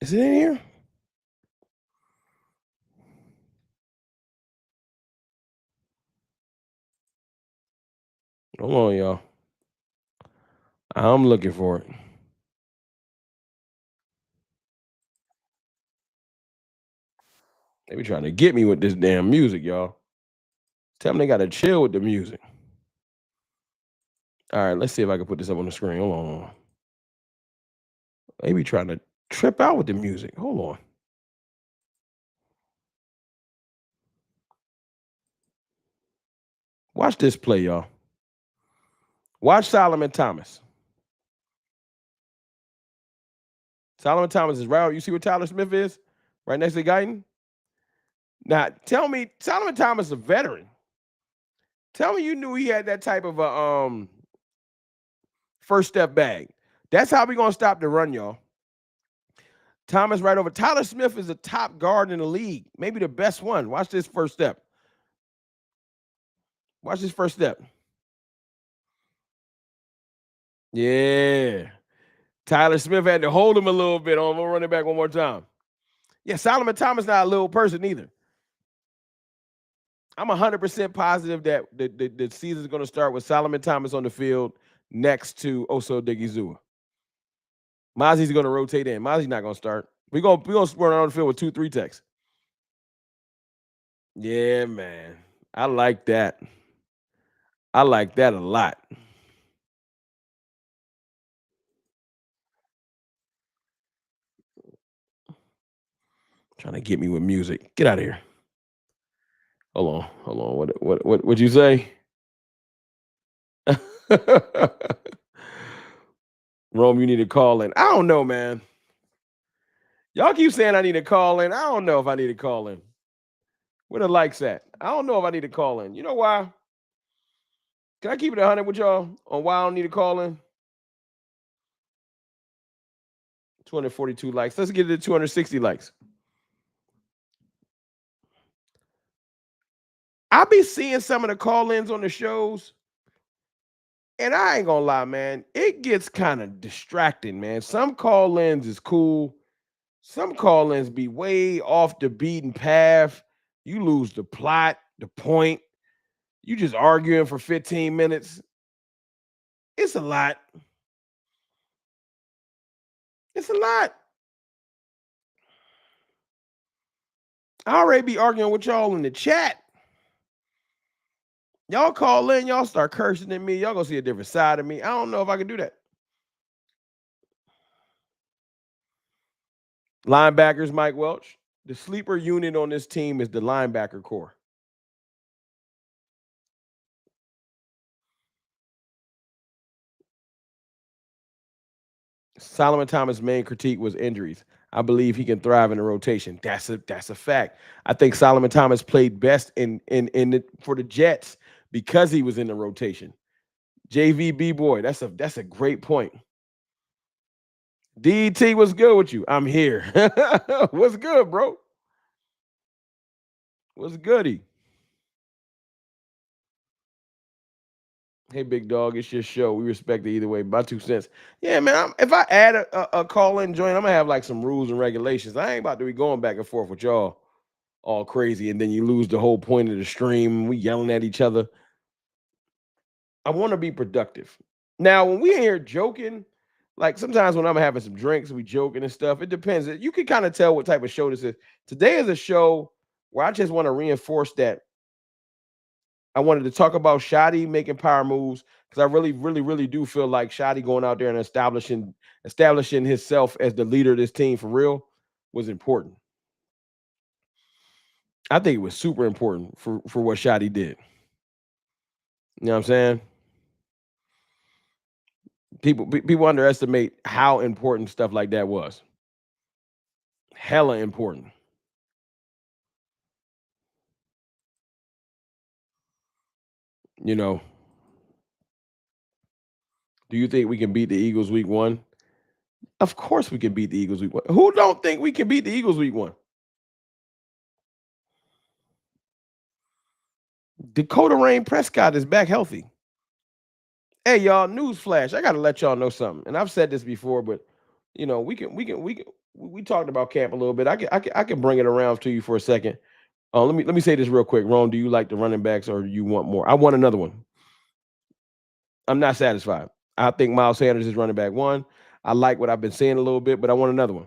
Is it in here? Hold on, y'all. I'm looking for it. They be trying to get me with this damn music, y'all. Tell them they got to chill with the music. All right, let's see if I can put this up on the screen. Hold on. They be trying to trip out with the music. Hold on. Watch this play, y'all. Watch Solomon Thomas. Solomon Thomas is right. You see where Tyler Smith is? Right next to Guyton? Now, tell me, Solomon Thomas is a veteran. Tell me you knew he had that type of a first step bag. That's how we going to stop the run, y'all. Thomas right over. Tyler Smith is a top guard in the league. Maybe the best one. Watch this first step. Watch this first step. Yeah. Tyler Smith had to hold him a little bit. I'm going to run it back one more time. Yeah, Solomon Thomas not a little person either. I'm 100% positive that the season is going to start with Solomon Thomas on the field next to Oso Odighizuwa. Mozzie's going to rotate in. Mozzie's not going to start. We're going to run on the field with 2-3 techs. Yeah, man. I like that. I like that a lot. Trying to get me with music. Get out of here. Hold on. Hold on. What'd you say? Rome, you need to call in. I don't know, man. Y'all keep saying I need to call in. I don't know if I need to call in. Where the likes at? I don't know if I need to call in. You know why? Can I keep it 100 with y'all on why I don't need to call in? 242 likes. Let's get it to 260 likes. I be seeing some of the call-ins on the shows, and I ain't gonna lie, man. It gets kind of distracting, man. Some call-ins is cool. Some call-ins be way off the beaten path. You lose the plot, the point. You just arguing for 15 minutes. It's a lot. It's a lot. I already be arguing with y'all in the chat. Y'all call in, y'all start cursing at me. Y'all gonna see a different side of me. I don't know if I can do that. Linebackers, Mike Welch. The sleeper unit on this team is the linebacker core. Solomon Thomas' main critique was injuries. I believe he can thrive in the rotation. That's a fact. I think Solomon Thomas played best for the Jets because he was in the rotation. JVB boy, that's a great point. DT, what's good with you? I'm here. What's good, bro? What's goody? Hey, big dog, it's your show. We respect it either way. My 2 cents. Yeah, man. If I add a call-in joint, I'm gonna have like some rules and regulations. I ain't about to be going back and forth with y'all all crazy, and then you lose the whole point of the stream. We yelling at each other. I want to be productive. Now, when we in here joking, like sometimes when I'm having some drinks, we joking and stuff. It depends. You can kind of tell what type of show this is. Today is a show where I just want to reinforce that I wanted to talk about Schotty making power moves because I really do feel like Schotty going out there and establishing himself as the leader of this team for real was important. I think it was super important for what Schotty did. You know what I'm saying? People underestimate how important stuff like that was. Hella important. You know, do you think we can beat the Eagles week 1? Of course we can beat the Eagles week 1. Who don't think we can beat the Eagles week 1? Dakota Rain Prescott is back healthy. Hey y'all, news flash. I gotta let y'all know something. And I've said this before, but you know, we talked about camp a little bit. I can bring it around to you for a second. Let me say this real quick. Ron, do you like the running backs or do you want more? I want another one. I'm not satisfied. I think Miles Sanders is running back 1. I like what I've been saying a little bit, but I want another one.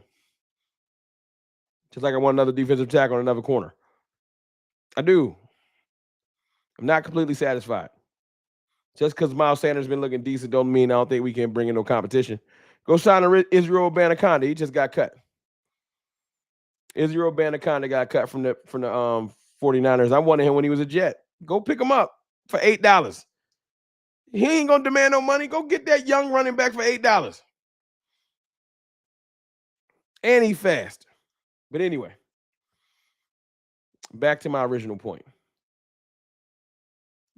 Just like I want another defensive tackle on another corner. I do. I'm not completely satisfied. Just because Miles Sanders been looking decent don't mean I don't think we can bring in no competition. Go sign Israel Banaconda. He just got cut. Israel Banaconda got cut from the 49ers. I wanted him when he was a Jet. Go pick him up for $8. He ain't gonna demand no money. Go get that young running back for $8. And he fast. But anyway, back to my original point.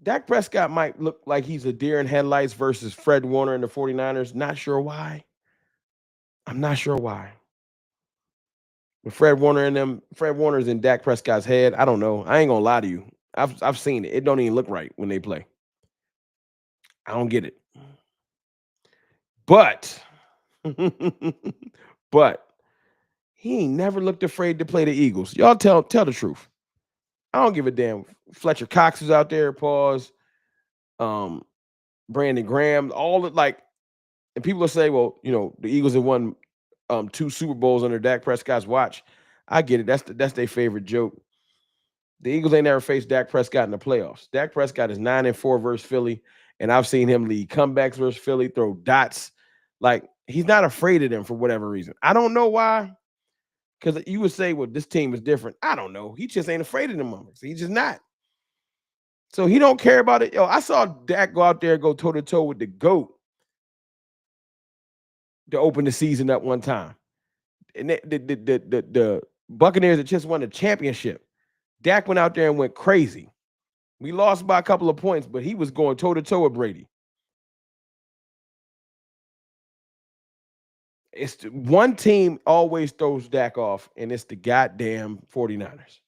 Dak Prescott might look like he's a deer in headlights versus Fred Warner and the 49ers. Not sure why. I'm not sure why. But Fred Warner's in Dak Prescott's head. I don't know. I ain't gonna lie to you. I've seen it. It don't even look right when they play. I don't get it. But but he ain't never looked afraid to play the Eagles. Y'all tell the truth. I don't give a damn. Fletcher Cox is out there, pause. Brandon Graham, all it like, and people will say, well, you know, the Eagles have won 2 Super Bowls under Dak Prescott's watch. I get it. That's their favorite joke. The Eagles ain't never faced Dak Prescott in the playoffs. Dak Prescott is 9-4 versus Philly, and I've seen him lead comebacks versus Philly, throw dots. Like, he's not afraid of them for whatever reason. I don't know why, because you would say, well, this team is different. I don't know. He just ain't afraid of them moments. He's just not. So he don't care about it. Yo, I saw Dak go out there and go toe-to-toe with the GOAT to open the season up one time. And the Buccaneers that just won the championship. Dak went out there and went crazy. We lost by a couple of points, but he was going toe-to-toe with Brady. It's one team always throws Dak off, and it's the goddamn 49ers.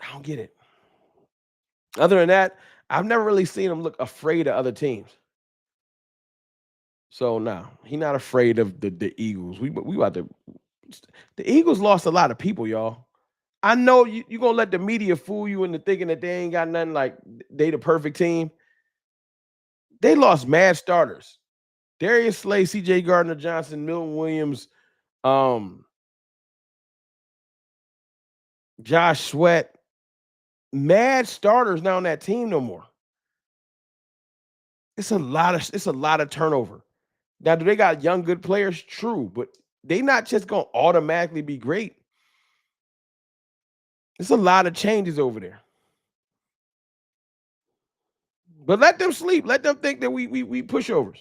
I don't get it. Other than that, I've never really seen him look afraid of other teams. So no, he's not afraid of the Eagles. We about to. The Eagles lost a lot of people, y'all. I know you're going to let the media fool you into thinking that they ain't got nothing like they the perfect team. They lost mad starters. Darius Slay, C.J. Gardner-Johnson, Milton Williams, Josh Sweat. Mad starters now on that team no more. It's a lot of turnover. Now, do they got young, good players? True, but they not just going to automatically be great. There's a lot of changes over there. But let them sleep. Let them think that we pushovers.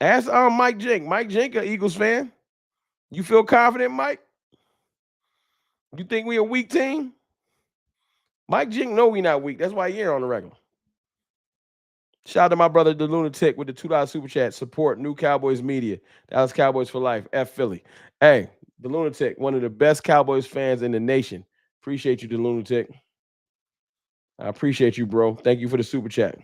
Ask Mike Jink. Mike Jink, an Eagles fan. You feel confident, Mike? You think we a weak team? Mike Jink know we not weak. That's why he here on the regular. Shout out to my brother, the Lunatic, with the $2 super chat. Support New Cowboys Media. Dallas Cowboys for life. F Philly. Hey, the Lunatic, one of the best Cowboys fans in the nation. Appreciate you, the Lunatic. I appreciate you, bro. Thank you for the super chat.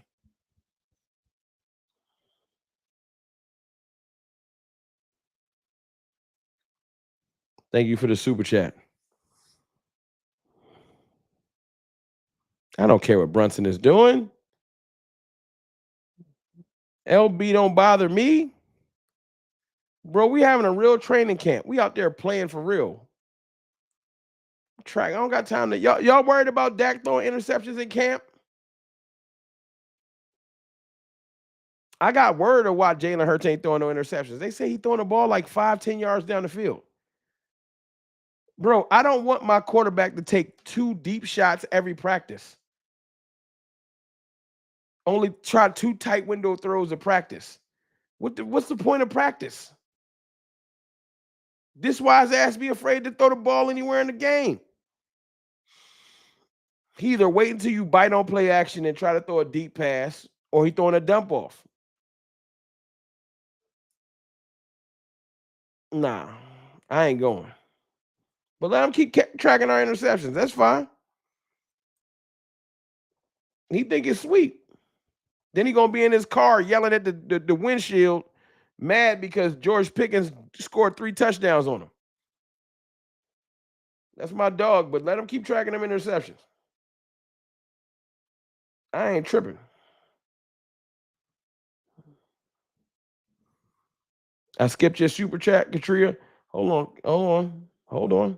Thank you for the super chat. I don't care what Brunson is doing. LB don't bother me. Bro, we having a real training camp. We out there playing for real. Track. I don't got time to y'all worried about Dak throwing interceptions in camp? I got word of why Jalen Hurts ain't throwing no interceptions. They say he throwing the ball like 5-10 yards down the field. Bro, I don't want my quarterback to take 2 deep shots every practice. Only try 2 tight window throws of practice. What's the point of practice? This why his ass be afraid to throw the ball anywhere in the game. He either wait until you bite on play action and try to throw a deep pass, or he throwing a dump off. Nah, I ain't going. But let him keep tracking our interceptions. That's fine. He think it's sweet. Then he gonna be in his car yelling at the windshield, mad because George Pickens scored 3 touchdowns on him. That's my dog, but let him keep tracking them interceptions. I ain't tripping. I skipped your super chat, Katria. Hold on.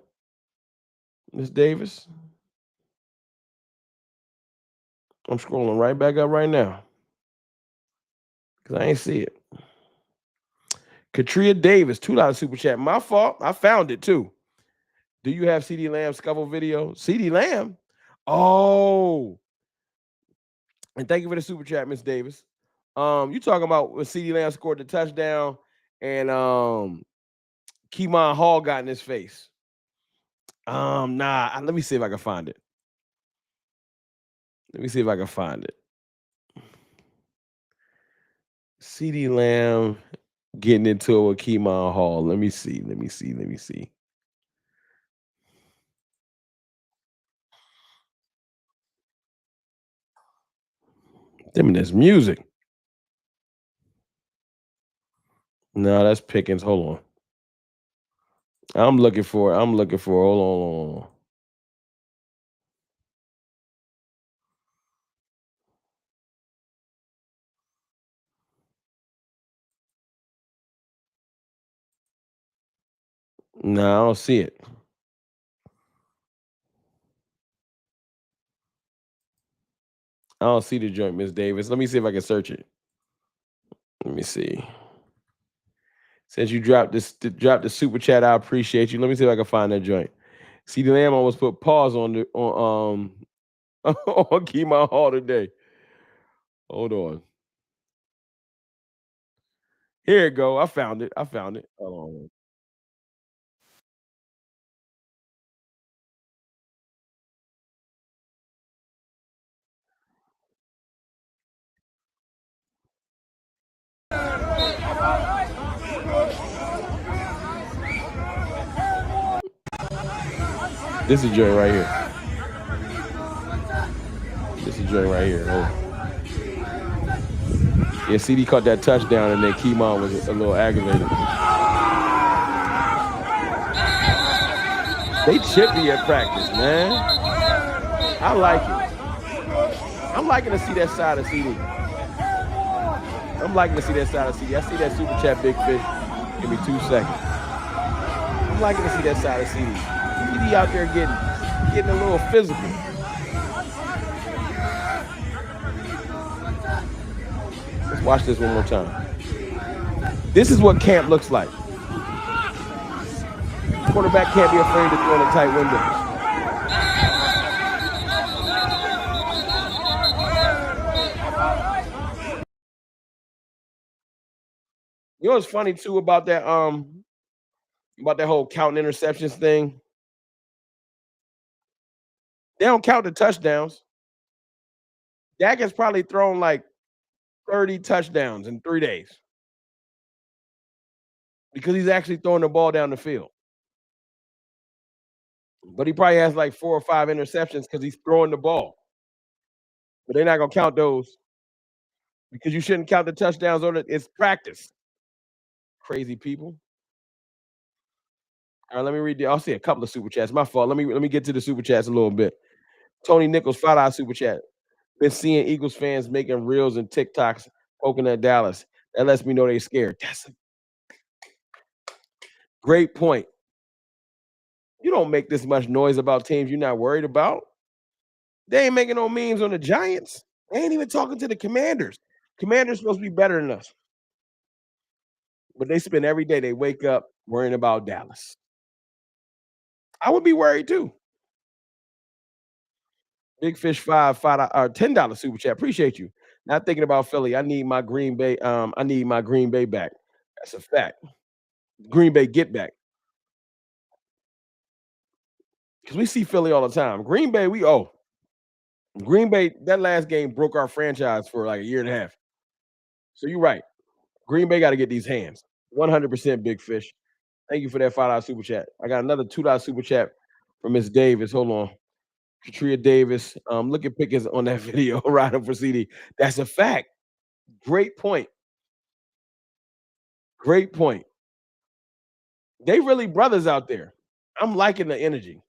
Miss Davis. I'm scrolling right back up right now. Because I ain't see it. Katria Davis, $2 super chat. My fault. I found it too. Do you have CeeDee Lamb scuffle video? CeeDee Lamb? Oh. And thank you for the super chat, Miss Davis. You talking about when CeeDee Lamb scored the touchdown and Keemon Hall got in his face. Nah, let me see if I can find it. CeeDee Lamb getting into it with Keemon Hall. Let me see. Them and this music. No, that's Pickens. Hold on. I'm looking for it. Hold on. No, I don't see it. I don't see the joint, Miss Davis. Let me see if I can search it. Let me see. Since you dropped the super chat, I appreciate you. Let me see if I can find that joint. See, the Lamb almost put pause on the on on Kemon Hall today. Hold on. Here it go. I found it. Hold on. This is joint right here. This is joint right here. Hold on. Yeah, CD caught that touchdown, and then Kemon was a little aggravated. They chippy at practice, man. I like it. I'm liking to see that side of CD. I'm liking to see that side of CD. I see that super chat, Big Fish. Give me 2 seconds. I'm liking to see that side of CD. CD out there getting a little physical. Let's watch this one more time. This is what camp looks like. Quarterback can't be afraid to throw in a tight window. You know what's funny too about that whole counting interceptions thing? They don't count the touchdowns. Dak has probably thrown like 30 touchdowns in 3 days because he's actually throwing the ball down the field. But he probably has like 4 or 5 interceptions because he's throwing the ball. But they're not gonna count those because you shouldn't count the touchdowns on it. It's practice. Crazy people. All right, let me read. I'll see a couple of super chats. My fault. Let me get to the super chats a little bit. Tony Nichols, $5 super chat. Been seeing Eagles fans making reels and TikToks poking at Dallas. That lets me know they're scared. That's a great point. You don't make this much noise about teams you're not worried about. They ain't making no memes on the Giants. They ain't even talking to the Commanders. Commanders supposed to be better than us. But they spend every day they wake up worrying about Dallas. I would be worried too. Big Fish $5 $10 super chat. Appreciate you. Not thinking about Philly. I need my Green Bay. I need my Green Bay back. That's a fact. Green Bay get back. Because we see Philly all the time. Green Bay, Green Bay, that last game broke our franchise for like a year and a half. So you're right. Green Bay got to get these hands. 100% Big Fish. Thank you for that $5 super chat. I got another $2 super chat from Miss Davis. Hold on. Katria Davis. Look at Pickens on that video riding for CD. That's a fact. Great point. Great point. They really brothers out there. I'm liking the energy.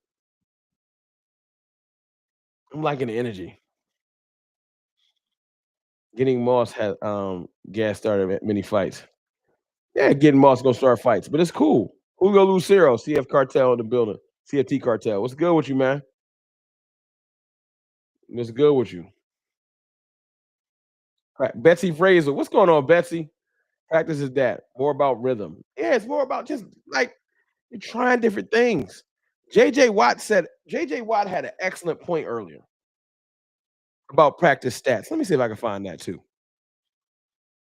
I'm liking the energy. Getting Moss had gas started at many fights. Yeah, getting Moss gonna start fights, but it's cool. Julio Lucero, CF Cartel in the building. CFT Cartel. What's good with you, man? What's good with you? Betsy Fraser. What's going on, Betsy? Practice is that. More about rhythm. Yeah, it's more about just like you're trying different things. JJ Watt had an excellent point earlier about practice stats. Let me see if I can find that too.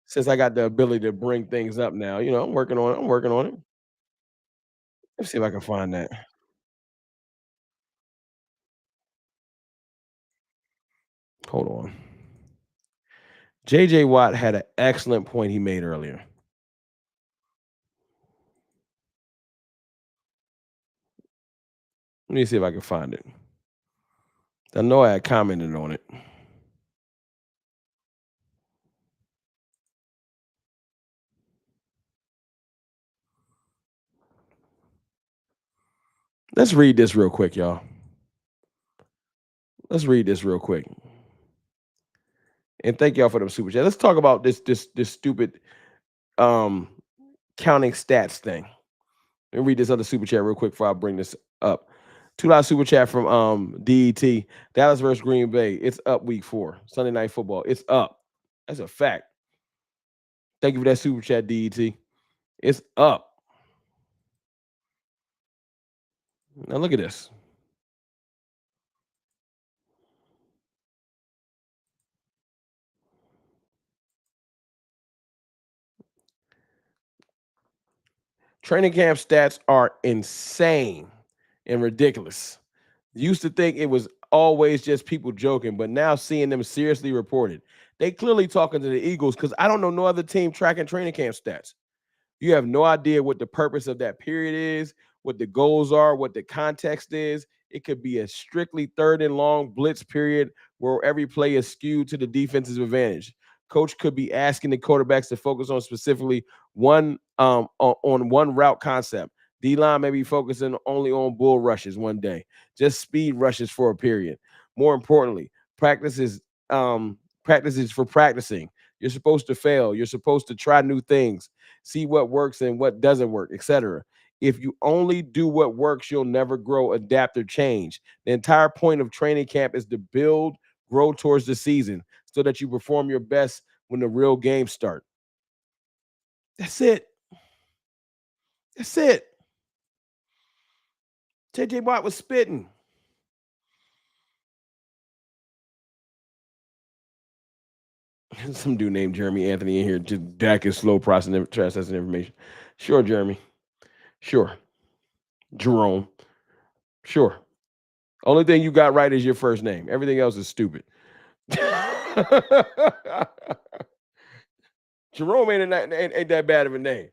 Since I got the ability to bring things up now, I'm working on it. Let's see if I can find that. Hold on. JJ Watt had an excellent point he made earlier. Let me see if I can find it. I know I had commented on it. Let's read this real quick, y'all. Let's read this real quick. And thank y'all for the super chat. Let's talk about this stupid counting stats thing. Let me read this other super chat real quick before I bring this up. $2 super chat from DET. Dallas versus Green Bay. It's up week 4. Sunday Night Football. It's up. That's a fact. Thank you for that super chat, DET. It's up. Now look at this. Training camp stats are insane and ridiculous. Used to think it was always just people joking, but now seeing them seriously reported. They clearly talking to the Eagles because I don't know no other team tracking training camp stats. You have no idea what the purpose of that period is, what the goals are, what the context is. It could be a strictly 3rd and long blitz period where every play is skewed to the defense's advantage. Coach could be asking the quarterbacks to focus on specifically on one route concept. D-line may be focusing only on bull rushes one day, just speed rushes for a period. More importantly, practice is for practicing. You're supposed to fail. You're supposed to try new things, see what works and what doesn't work, etc. If you only do what works, you'll never grow, adapt, or change. The entire point of training camp is to build, grow towards the season so that you perform your best when the real games start. That's it. That's it. JJ Watt was spitting. Some dude named Jeremy Anthony in here. Just Dak is slow processing information. Sure, Jeremy. Sure. Jerome. Sure. Only thing you got right is your first name. Everything else is stupid. Jerome ain't that bad of a name.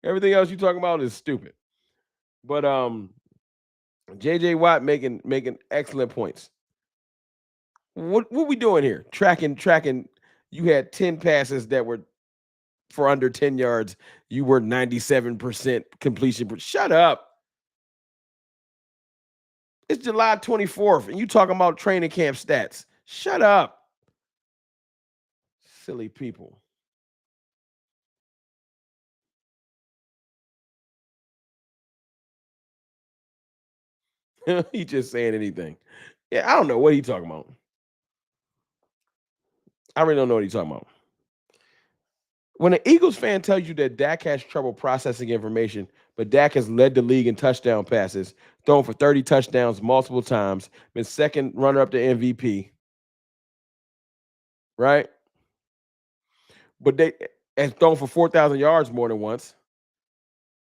Everything else you talking about is stupid. But JJ Watt making excellent points. What we doing here? Tracking. You had 10 passes that were for under 10 yards. You were 97% completion. Shut up. It's July 24th, and you talking about training camp stats. Shut up. Silly people. He just saying anything. Yeah, I don't know what he talking about. I really don't know what he's talking about. When an Eagles fan tells you that Dak has trouble processing information, but Dak has led the league in touchdown passes, thrown for 30 touchdowns multiple times, been second runner-up to MVP, right? But they and thrown for 4,000 yards more than once.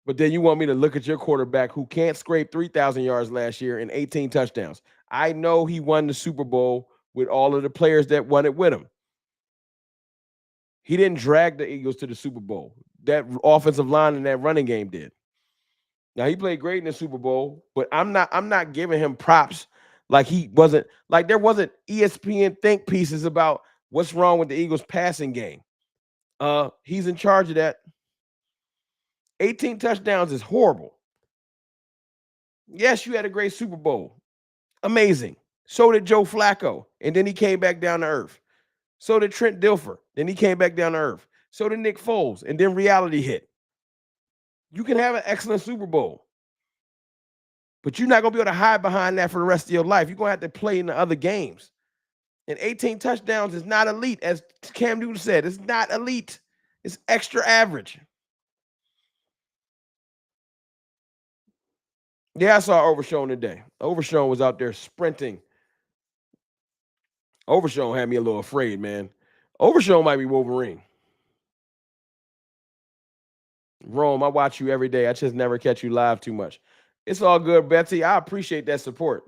But then you want me to look at your quarterback who can't scrape 3,000 yards last year and 18 touchdowns. I know he won the Super Bowl with all of the players that won it with him. He didn't drag the Eagles to the Super Bowl. That offensive line and that running game did. Now he played great in the Super Bowl, but I'm not giving him props like he wasn't like there wasn't ESPN think pieces about what's wrong with the Eagles passing game. He's in charge of that. 18 touchdowns is horrible. Yes, you had a great Super Bowl. Amazing. So did Joe Flacco, and then he came back down to earth. So did Trent Dilfer, then he came back down to earth. So did Nick Foles, and then reality hit. You can have an excellent Super Bowl, but you're not going to be able to hide behind that for the rest of your life. You're going to have to play in the other games. And 18 touchdowns is not elite, as Cam Newton said. It's not elite. It's extra average. Yeah, I saw Overshown today. Overshown was out there sprinting. Overshown had me a little afraid, man. Overshown might be Wolverine. Rome, I watch you every day. I just never catch you live too much. It's all good, Betsy. I appreciate that support.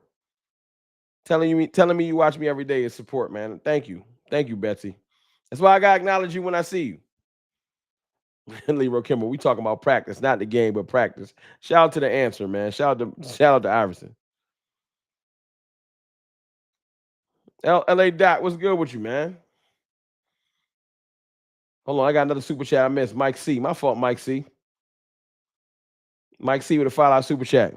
Telling me you watch me every day is support, man. Thank you, Betsy. That's why I gotta acknowledge you when I see you. Leroy Kimball, we talking about practice, not the game, but practice. Shout out to the answer, man. Shout out to Iverson. LA Dot, what's good with you, man? Hold on, I got another super chat I missed. Mike C. My fault, Mike C. Mike C with a $5 super chat.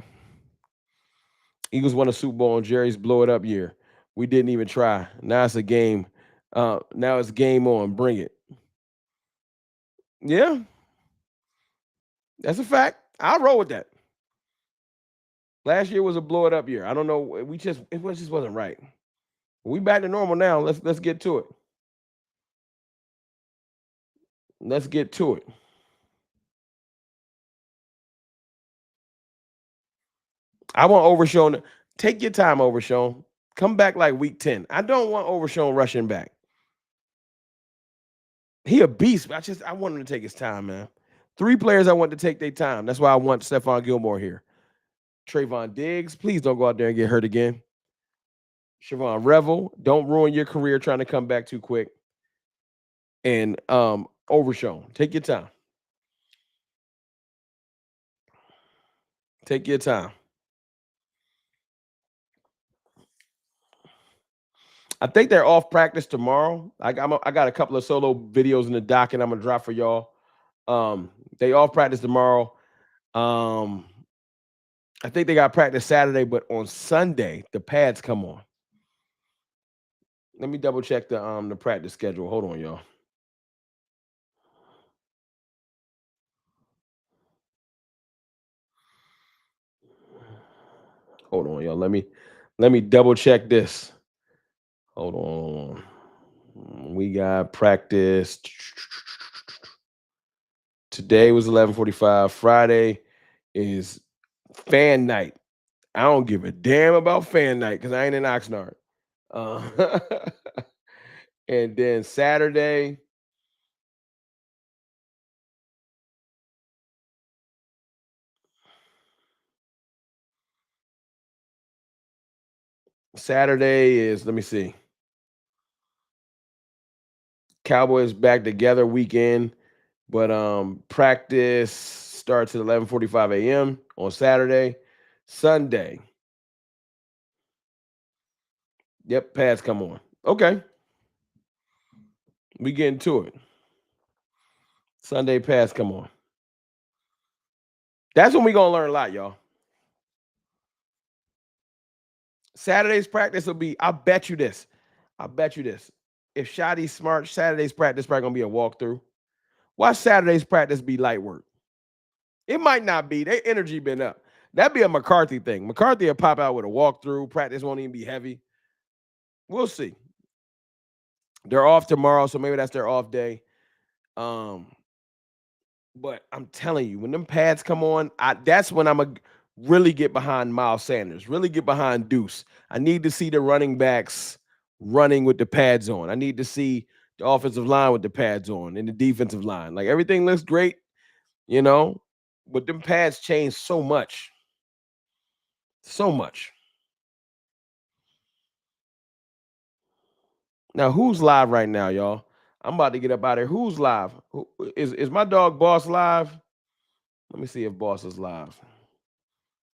Eagles won a Super Bowl on Jerry's blow it up year. We didn't even try. Now it's a game. Now it's game on. Bring it. Yeah. That's a fact. I'll roll with that. Last year was a blow it up year. I don't know. It just wasn't right. We back to normal now. Let's get to it. Let's get to it. I want Overshown. Take your time, Overshown. Come back like week 10. I don't want Overshown rushing back. He a beast. I want him to take his time, man. 3 players I want to take their time. That's why I want Stephon Gilmore here. Trayvon Diggs, please don't go out there and get hurt again. Siobhan Revel, don't ruin your career trying to come back too quick. And Overshown, take your time. Take your time. I think they're off practice tomorrow. I got a couple of solo videos in the docket I'm gonna drop for y'all. They off practice tomorrow. I think they got practice Saturday, but on Sunday the pads come on. Let me double check the practice schedule. Hold on, y'all. Hold on, y'all. Let me double check this. Hold on. We got practice. Today was 11:45. Friday is fan night. I don't give a damn about fan night because I ain't in Oxnard. And then Saturday. Saturday is, let me see. Cowboys back together weekend, but practice starts at 11:45 a.m. on Saturday. Sunday. Yep, pads come on. Okay. We getting to it. Sunday pads come on. That's when we gonna learn a lot, y'all. Saturday's practice will be, I'll bet you this. If Schotty's smart, Saturday's practice probably gonna be a walkthrough. Watch Saturday's practice be light work. It might not be. Their energy been up. That'd be a McCarthy thing. McCarthy will pop out with a walkthrough. Practice won't even be heavy. We'll see. They're off tomorrow, so maybe that's their off day. But I'm telling you, when them pads come on, that's when I'm going to really get behind Miles Sanders, really get behind Deuce. I need to see the running backs running with the pads on. I need to see the offensive line with the pads on and the defensive line. Like, everything looks great, but them pads change so much. So much. Now, who's live right now, y'all? I'm about to get up out of here. Who's live? Is my dog Boss live? Let me see if Boss is live.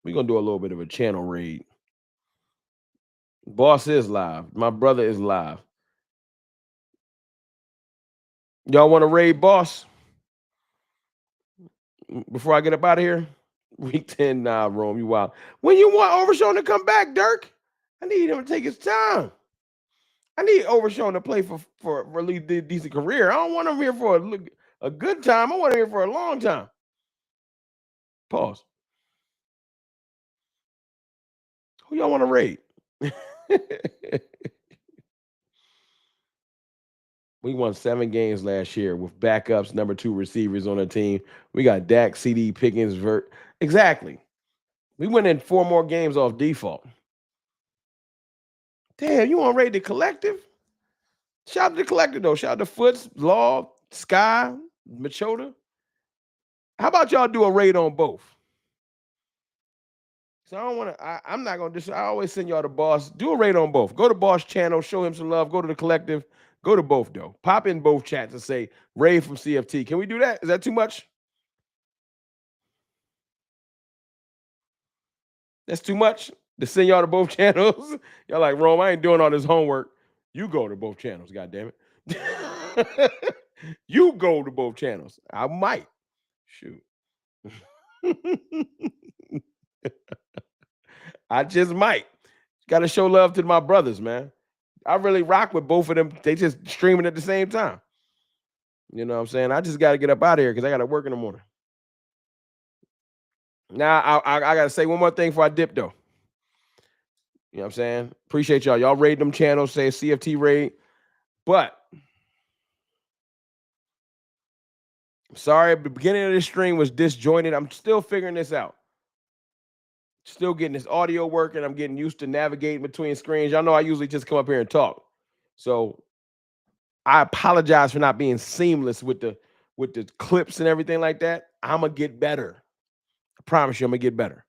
We're going to do a little bit of a channel raid. Boss is live. My brother is live. Y'all want to raid Boss? Before I get up out of here? Week 10, nah, Rome, you wild. When you want Overshown to come back, Dirk, I need him to take his time. I need Overshown to play for a decent career. I don't want him here for a good time. I want him here for a long time. Pause. Who y'all want to raid? We won 7 games last year with backups, number 2 receivers on the team. We got Dak, CD, Pickens, Vert. Exactly. We went in 4 more games off default. Damn, you want to raid the collective? Shout out to the collective, though. Shout out to Foots, Law, Sky, Machota. How about y'all do a raid on both? So I don't want to, I'm not going to, I always send y'all to Boss. Do a raid on both. Go to Boss channel, show him some love. Go to the collective. Go to both, though. Pop in both chats and say, raid from CFT. Can we do that? Is that too much? That's too much to send y'all to both channels. Y'all like, Rome, I ain't doing all this homework. You go to both channels, goddammit. You go to both channels. I might. Shoot. I just might. Got to show love to my brothers, man. I really rock with both of them. They just streaming at the same time. You know what I'm saying? I just got to get up out of here because I got to work in the morning. Now, I got to say one more thing before I dip, though. You know what I'm saying? Appreciate y'all. Y'all raid them channels, say CFT raid. But, sorry, the beginning of this stream was disjointed. I'm still figuring this out. Still getting this audio working. I'm getting used to navigating between screens. Y'all know I usually just come up here and talk. So, I apologize for not being seamless with the clips and everything like that. I'm going to get better. I promise you I'm going to get better.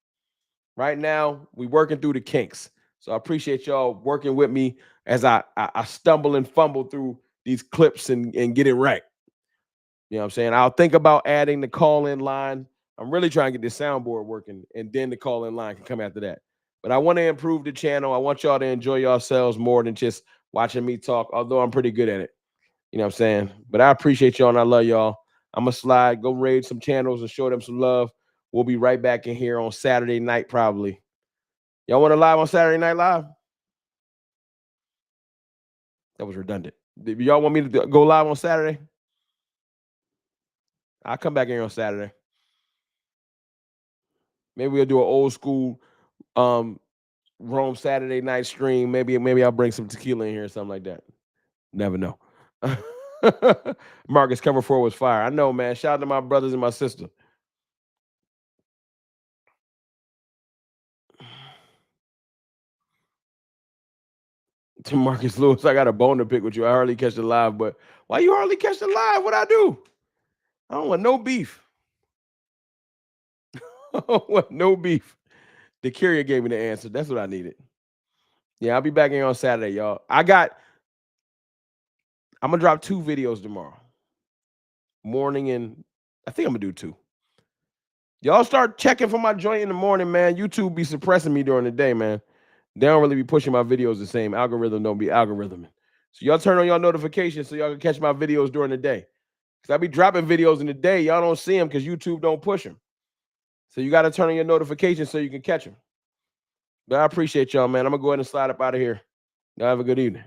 Right now, we working through the kinks. So I appreciate y'all working with me as I stumble and fumble through these clips and get it right. You know what I'm saying? I'll think about adding the call-in line. I'm really trying to get this soundboard working, and then the call-in line can come after that. But I want to improve the channel. I want y'all to enjoy yourselves more than just watching me talk, although I'm pretty good at it. You know what I'm saying? But I appreciate y'all, and I love y'all. I'm going to slide, go raid some channels and show them some love. We'll be right back in here on Saturday night probably. Y'all want to live on Saturday Night Live? That was redundant. Y'all want me to go live on Saturday? I'll come back here on Saturday. Maybe we'll do an old school Rome Saturday night stream. Maybe I'll bring some tequila in here or something like that. Never know. Marcus cover 4 was fire. I know, man. Shout out to my brothers and my sister. To Marcus Lewis, I got a bone to pick with you. I hardly catch the live, but why you hardly catch the live? What I do? I don't want no beef. I don't want no beef. The carrier gave me the answer. That's what I needed. Yeah, I'll be back here on Saturday, y'all. I'm gonna drop 2 videos tomorrow. Morning and I think I'm gonna do 2. Y'all start checking for my joint in the morning, man. YouTube be suppressing me during the day, man. They don't really be pushing my videos the same. Algorithm don't be algorithming. So y'all turn on your notifications so y'all can catch my videos during the day. Because I be dropping videos in the day. Y'all don't see them because YouTube don't push them. So you got to turn on your notifications so you can catch them. But I appreciate y'all, man. I'm going to go ahead and slide up out of here. Y'all have a good evening.